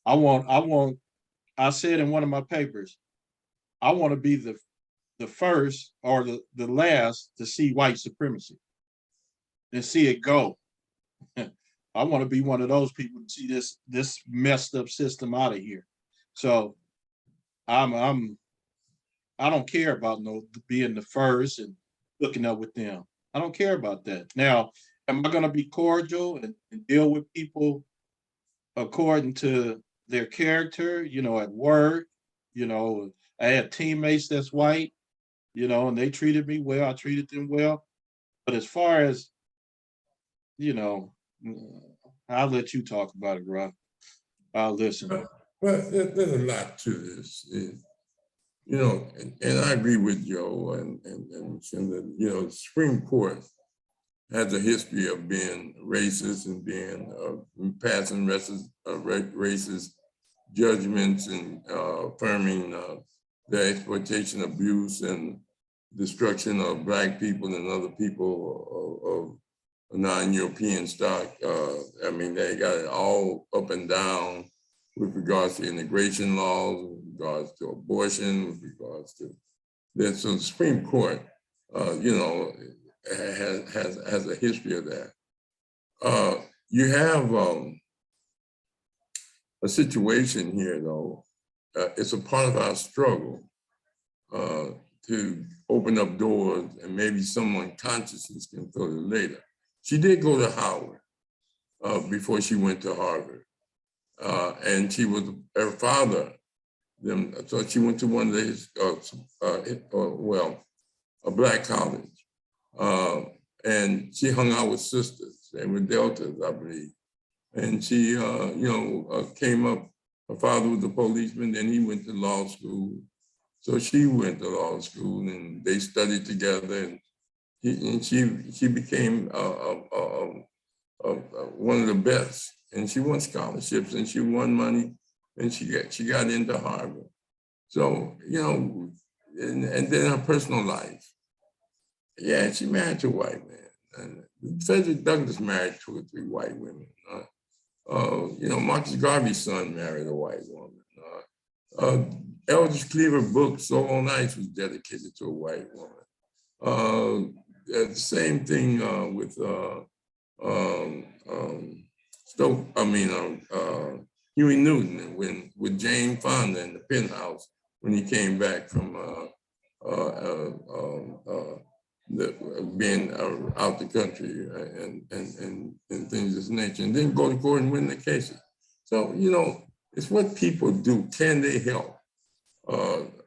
I said in one of my papers, I want to be the first or the last to see white supremacy and see it go. I want to be one of those people to see this messed up system out of here. So I don't care about being the first and hooking up with them. I don't care about that. Now, am I going to be cordial and deal with people according to their character? You know, at work, you know, I had teammates that's white, you know, and they treated me well. I treated them well. But as far as, you know, I'll let you talk about it, Rahh. I'll listen. Well, there's a lot to this. You know, and I agree with Joe and Mshinda. You know, the Supreme Court has a history of being racist and being passing racist judgments and affirming the exploitation, abuse, and destruction of Black people and other people of non-European stock. I mean, they got it all up and down with regards to immigration laws, with regards to abortion, with regards to that. So the Supreme Court, you know, has a history of that. You have a situation here, though. It's a part of our struggle to open up doors, and maybe someone consciousness can fill it later. She did go to Howard before she went to Harvard. And she was her father. So she went to one of his, a Black college. And she hung out with sisters and with Deltas, I believe. And she, you know, came up, her father was a policeman, then he went to law school. So she went to law school and they studied together, and she became one of the best. And she won scholarships and she won money, and she got into Harvard. So, you know, and then her personal life. Yeah, she married to a white man. And Frederick Douglass married 2 or 3 white women. You know, Marcus Garvey's son married a white woman. Eldridge Cleaver book, So on Ice, was dedicated to a white woman. The same thing with Huey Newton with Jane Fonda in the penthouse when he came back from being out the country and things of this nature, and then go to court and win the cases. So, you know, it's what people do. Can they help?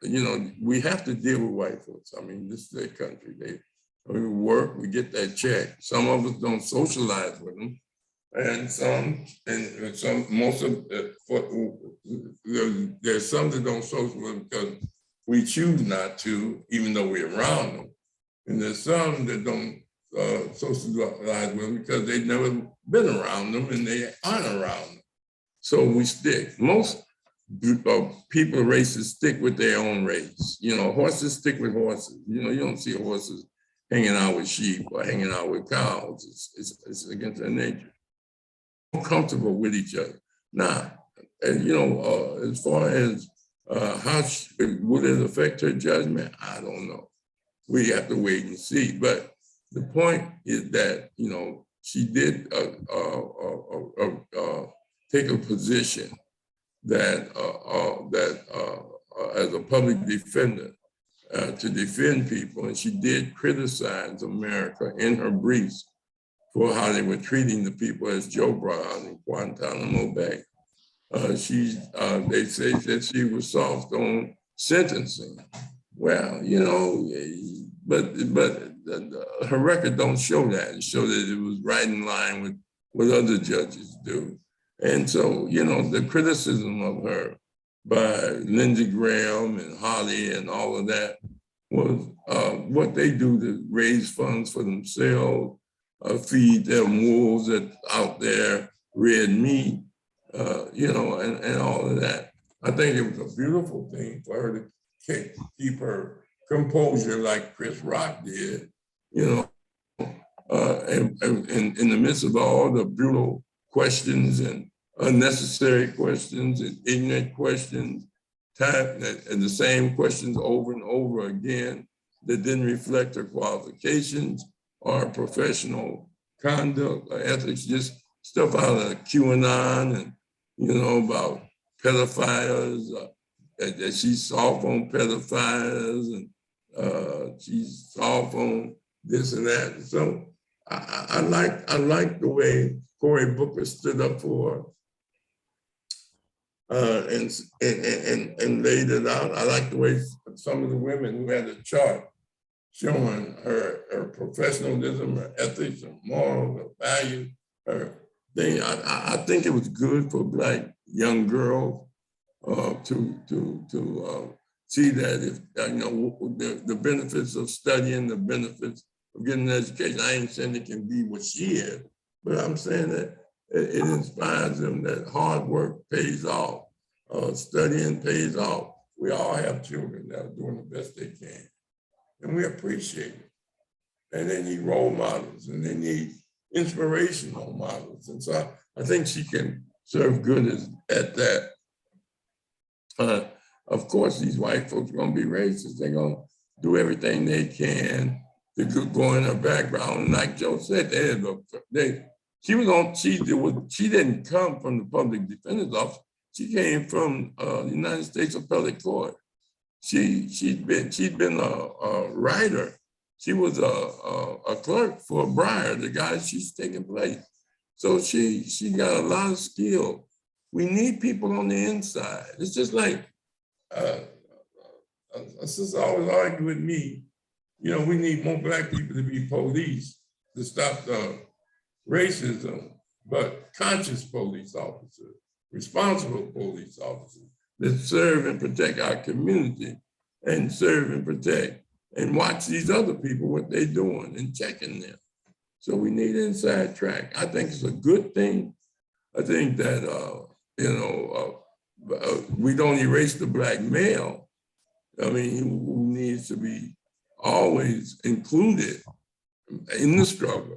You know, we have to deal with white folks. I mean, this is their country. We work, we get that check. Some of us don't socialize with them. And most of there's some that don't socialize because we choose not to, even though we're around them. And there's some that don't socialize with them because they've never been around them and they aren't around them. So we stick. Most people races stick with their own race. You know, horses stick with horses. You know, you don't see horses hanging out with sheep or hanging out with cows. It's against their nature. Comfortable with each other. Now, you know, as far as how would it affect her judgment, I don't know. We have to wait and see. But the point is that, you know, she did take a position that as a public defender to defend people, and she did criticize America in her briefs for how they were treating the people, as Joe brought out in Guantanamo Bay. They say that she was soft on sentencing. Well, you know, but her record don't show that. It showed that it was right in line with what other judges do. And so, you know, the criticism of her by Lindsey Graham and Holly and all of that was what they do to raise funds for themselves, feed them wolves that out there, red meat, you know, and all of that. I think it was a beautiful thing for her to keep her composure like Chris Rock did, you know, and in the midst of all the brutal questions and unnecessary questions and ignorant questions, and the same questions over and over again that didn't reflect her qualifications or her professional conduct or ethics, just stuff out of QAnon and, you know, about pedophiles, that she's soft on pedophiles and she's soft on this and that. So I like the way Cory Booker stood up for her and laid it out. I like the way some of the women who had a chart showing her professionalism, her ethics, her morals, her values, her thing. I think it was good for Black young girls to see that if you know the benefits of studying, the benefits of getting an education. I ain't saying it can be what she is, but I'm saying that it inspires them that hard work pays off, studying pays off. We all have children that are doing the best they can, and we appreciate it. And they need role models, and they need inspirational models. And so I think she can serve good at that. Of course, these white folks are gonna be racist. They're gonna do everything they can to go in her background. And like Joe said, she didn't come from the public defender's office. She came from the United States Appellate Court. She'd been a writer. She was a clerk for Breyer, the guy she's taking place. So she got a lot of skill. We need people on the inside. It's just like, a sister always argued with me, you know, we need more Black people to be police to stop the racism, but conscious police officers, responsible police officers that serve and protect our community and serve and protect and watch these other people, what they're doing and checking them. So we need inside track. I think it's a good thing. I think that, you know, we don't erase the Black male. I mean, who needs to be always included in the struggle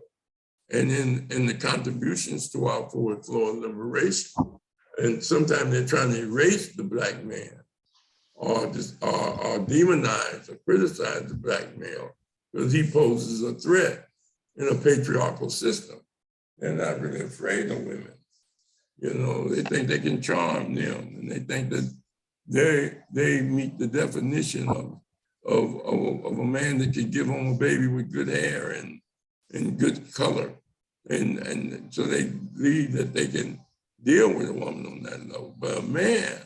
and in the contributions to our forward flow of liberation. And sometimes they're trying to erase the Black man or demonize or criticize the Black male because he poses a threat in a patriarchal system. They're not really afraid of women. You know, they think they can charm them, and they think that they meet the definition of a man that can give home a baby with good hair and good color. And so they believe that they can deal with a woman on that level. But a man,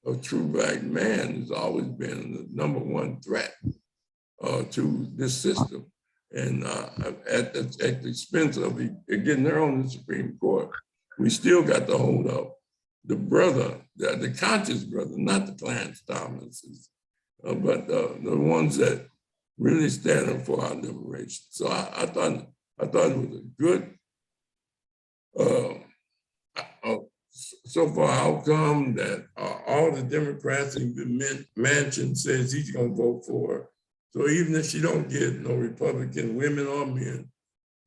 a true Black man, has always been the number one threat to this system. And at the expense of getting her on the Supreme Court, we still got to hold up the brother, the conscious brother, not the Clarence Thomases, but the ones that really stand up for our liberation. So I thought it was a good so far outcome that all the Democrats in the mansion says he's gonna vote for her. So even if she don't get no Republican women or men,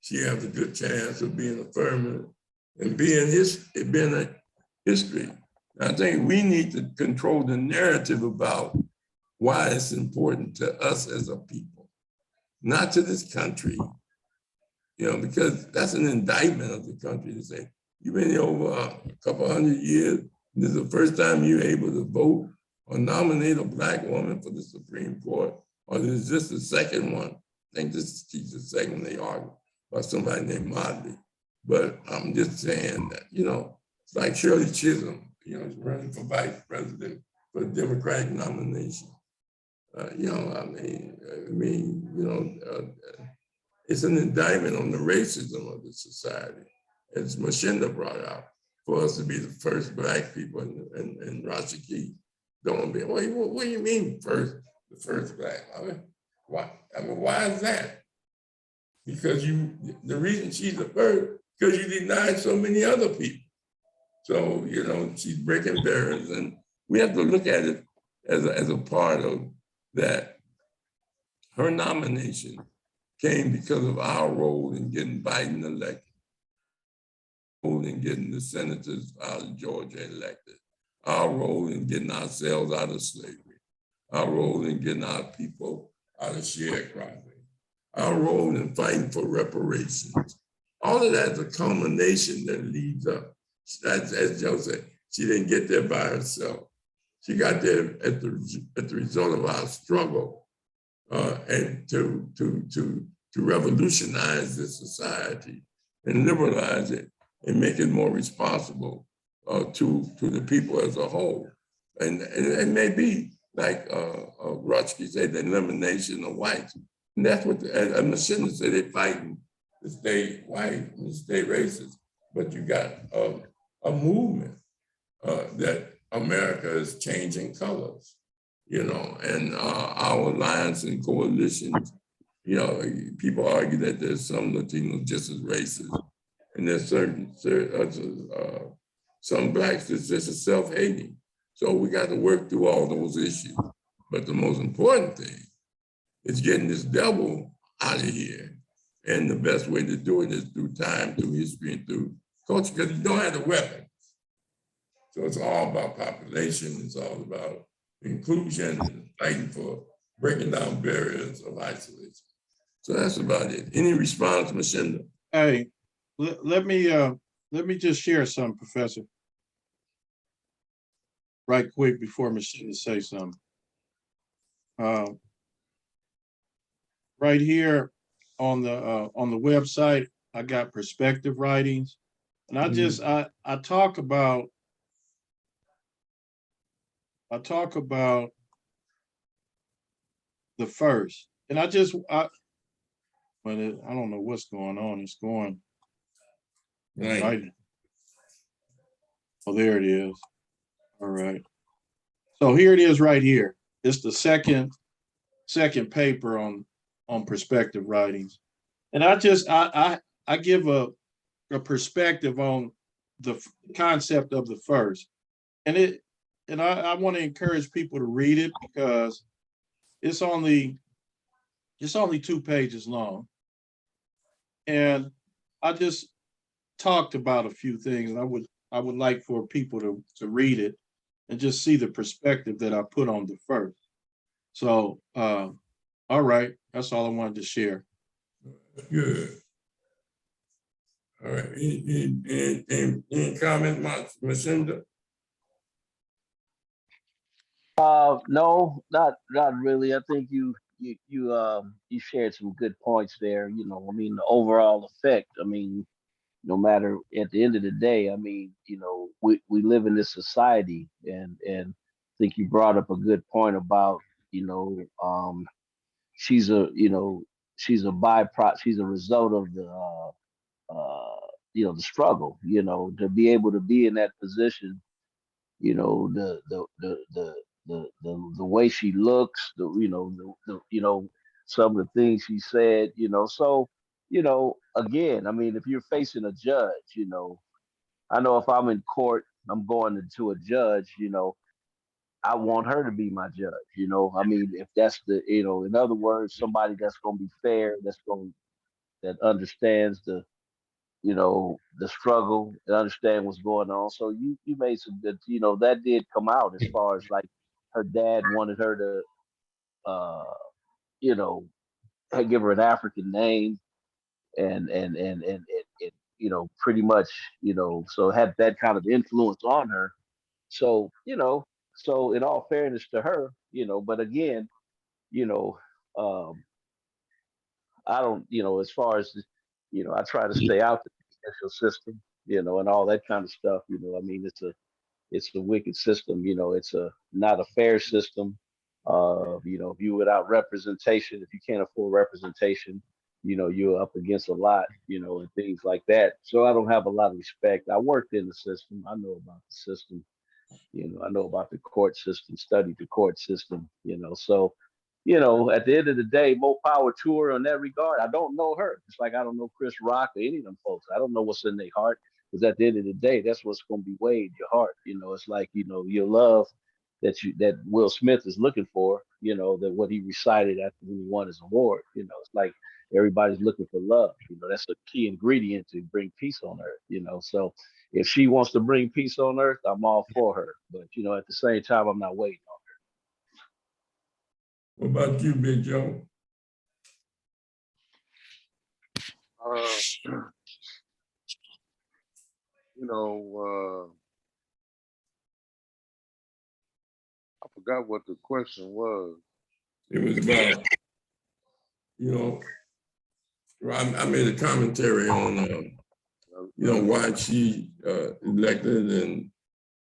she has a good chance of being affirmative and being a history. I think we need to control the narrative about why it's important to us as a people, not to this country, because that's an indictment of the country to say, you've been here over a couple 100 years. This is the first time you're able to vote or nominate a Black woman for the Supreme Court, or is this the second one? I think she's the second they argue by somebody named Motley. But I'm just saying that, it's like Shirley Chisholm, she's running for vice president for the Democratic nomination. It's an indictment on the racism of the society, as Mshinda brought out, for us to be the first Black people in Rashiki. Don't be, what do you mean the first Black? Why is that? Because the reason she's the first, because you denied so many other people. So, she's breaking barriers, and we have to look at it as a part of that. Her nomination came because of our role in getting Biden elected, role in getting the senators out of Georgia elected, our role in getting ourselves out of slavery, our role in getting our people out of sharecropping, our role in fighting for reparations. All of that is a culmination that leads up. As Joe said, she didn't get there by herself. She got there at the result of our struggle and to revolutionize this society and liberalize it and make it more responsible to the people as a whole. And it may be like Rotsky said, the elimination of whites. And that's what Mshinda said, they're fighting to stay white and to stay racist. But you got a movement that America is changing colors, and our alliance and coalitions, people argue that there's some Latinos just as racist, and there's some Blacks that's just as self-hating. So we got to work through all those issues. But the most important thing is getting this devil out of here. And the best way to do it is through time, through history, and through culture, because you don't have the weapons. So it's all about population. It's all about inclusion and fighting for breaking down barriers of isolation. So that's about it. Any response, Mshinda? Hey, let me just share something, Professor. Right quick before Mshinda say something. Right here on the website, I got perspective writings, and I talk about the first, and I don't know what's going on. It's going right. Oh, there it is. All right. So here it is right here. It's the second paper on perspective writings. And I give a perspective on the concept of the first. And I want to encourage people to read it because it's only 2 pages long. And I just talked about a few things, and I would like for people to read it and just see the perspective that I put on the first. So, all right, that's all I wanted to share. Good. All right. Any comments, Mshinda? No, not really. I think you shared some good points there. The overall effect. No matter at the end of the day, we live in this society, and I think you brought up a good point about she's a byproduct, she's a result of the struggle. To be able to be in that position, the way she looks, some of the things she said, so again, if you're facing a judge, I know if I'm in court, I'm going to a judge, I want her to be my judge. I mean, if that's in other words, somebody that's going to be fair, that understands the struggle and understand what's going on. So you made some good, that did come out as far as like her dad wanted her to, you know, give her an African name and pretty much, so had that kind of influence on her. So, so in all fairness to her, but again, you know, um, I don't, as far as, I try to stay out the judicial system, and all that kind of stuff. I mean, it's a wicked system. It's a not a fair system. If you without representation, if you can't afford representation, you're up against a lot, and things like that. So I don't have a lot of respect. I worked in the system. I know about the system. I know about the court system, studied the court system, so, at the end of the day, more power to her in that regard. I don't know her. It's like I don't know Chris Rock or any of them folks. I don't know what's in their heart because at the end of the day, that's what's going to be weighed, your heart. It's like, your love that Will Smith is looking for, that what he recited after when he won his award, it's like everybody's looking for love. That's a key ingredient to bring peace on earth, so if she wants to bring peace on earth, I'm all for her. But at the same time, I'm not waiting What about you, Big Joe? Uh, you know, I forgot what the question was. It was about, I made a commentary on, why she elected and,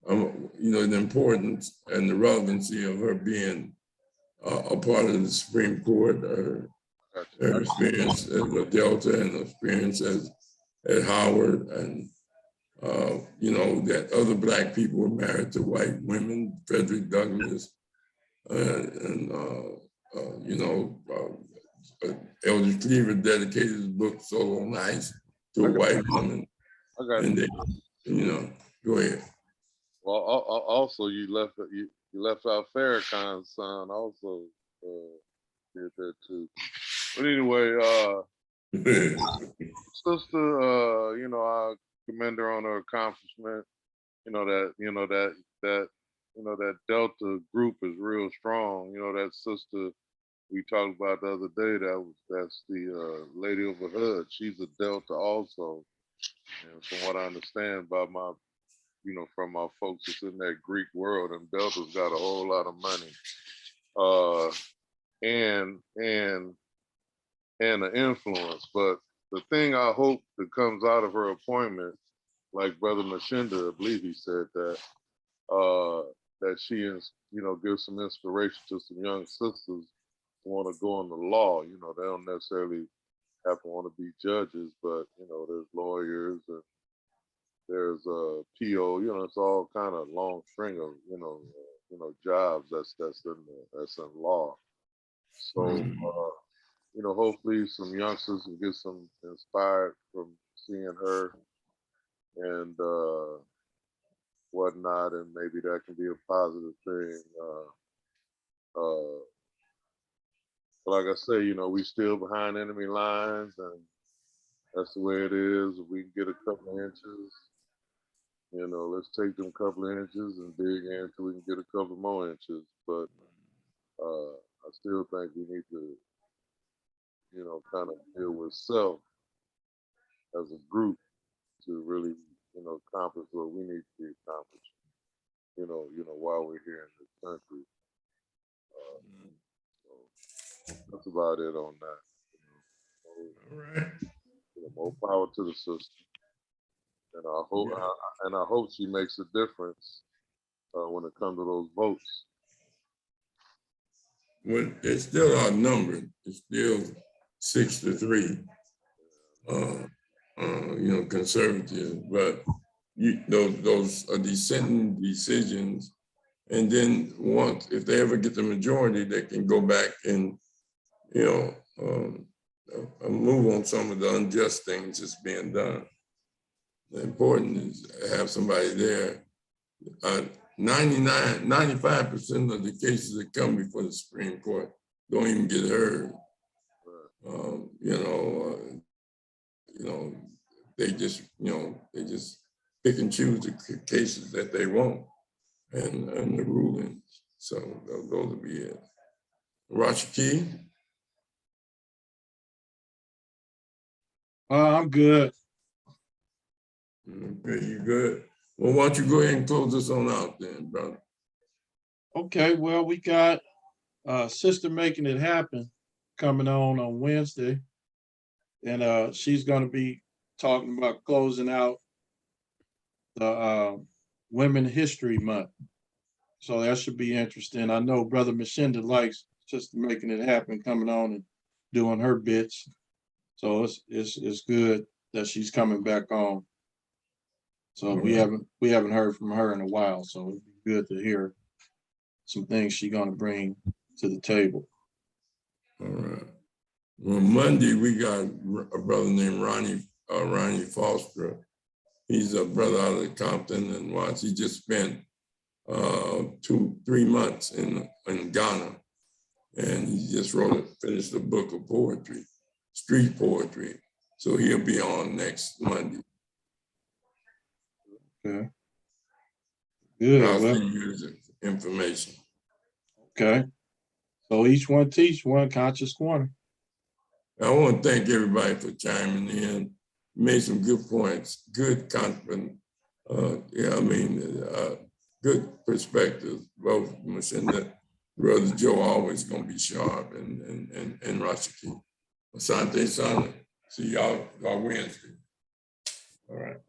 the importance and the relevancy of her being a part of the Supreme Court, her experience as a Delta and experience at Howard, and that other Black people were married to white women, Frederick Douglass, Elder Cleaver dedicated his book Solo Nights to a white woman. And they, go ahead. Well, also you left out Farrakhan's son also did that too. But anyway, sister, I commend her on her accomplishment. That Delta group is real strong. That sister we talked about the other day, that's the lady of the hood. She's a Delta also. And from what I understand by from my folks that's in that Greek world, and Delta's got a whole lot of money. And an influence. But the thing I hope that comes out of her appointment, like Brother Mshinda, I believe he said that, that she is, gives some inspiration to some young sisters who want to go in the law. They don't necessarily have to want to be judges, but there's lawyers and there's a PO. It's all kind of long string of jobs that's in law. So hopefully some youngsters will get some inspired from seeing her and whatnot, and maybe that can be a positive thing. But like I say, we still behind enemy lines, and that's the way it is. If we can get a couple of inches, let's take them couple of inches and dig in until we can get a couple more inches. But I still think we need to, kind of deal with self as a group to really, accomplish what we need to be accomplished. While we're here in this country. So that's about it on that. All right. More power to the system, and I hope she makes a difference when it comes to those votes. Well, it's still outnumbered. It's still 6-3. Conservative, but those are dissenting decisions. And then once, if they ever get the majority, they can go back and, move on some of the unjust things that's being done. The important is to have somebody there 95% of the cases that come before the Supreme Court don't even get heard. They just, they just pick and choose the cases that they want and the rulings. So those will be it. Rashaki? I'm good. Okay, you good? Well, why don't you go ahead and close this on out then, brother? Okay, well, we got Sister Making It Happen coming on Wednesday. And she's going to be talking about closing out the Women History Month. So that should be interesting. I know Brother Mshinda likes Sister Making It Happen coming on and doing her bits. So it's good that she's coming back on. So we haven't heard from her in a while. So it'd be good to hear some things she's gonna bring to the table. All right. Well, Monday we got a brother named Ronnie Foster. He's a brother out of Compton and Watts. He just spent 2-3 months in Ghana, and he just finished a book of poetry, street poetry. So he'll be on next Monday. Okay. Good. I'll Well, send you his information. okay. So each one teach one, Conscious Corner. I want to thank everybody for chiming in. Made some good points, good confident, good perspectives. Both Mshinda, Brother Joe always gonna be sharp, and Rashaki. Asante Sana. See y'all Wednesday. All right.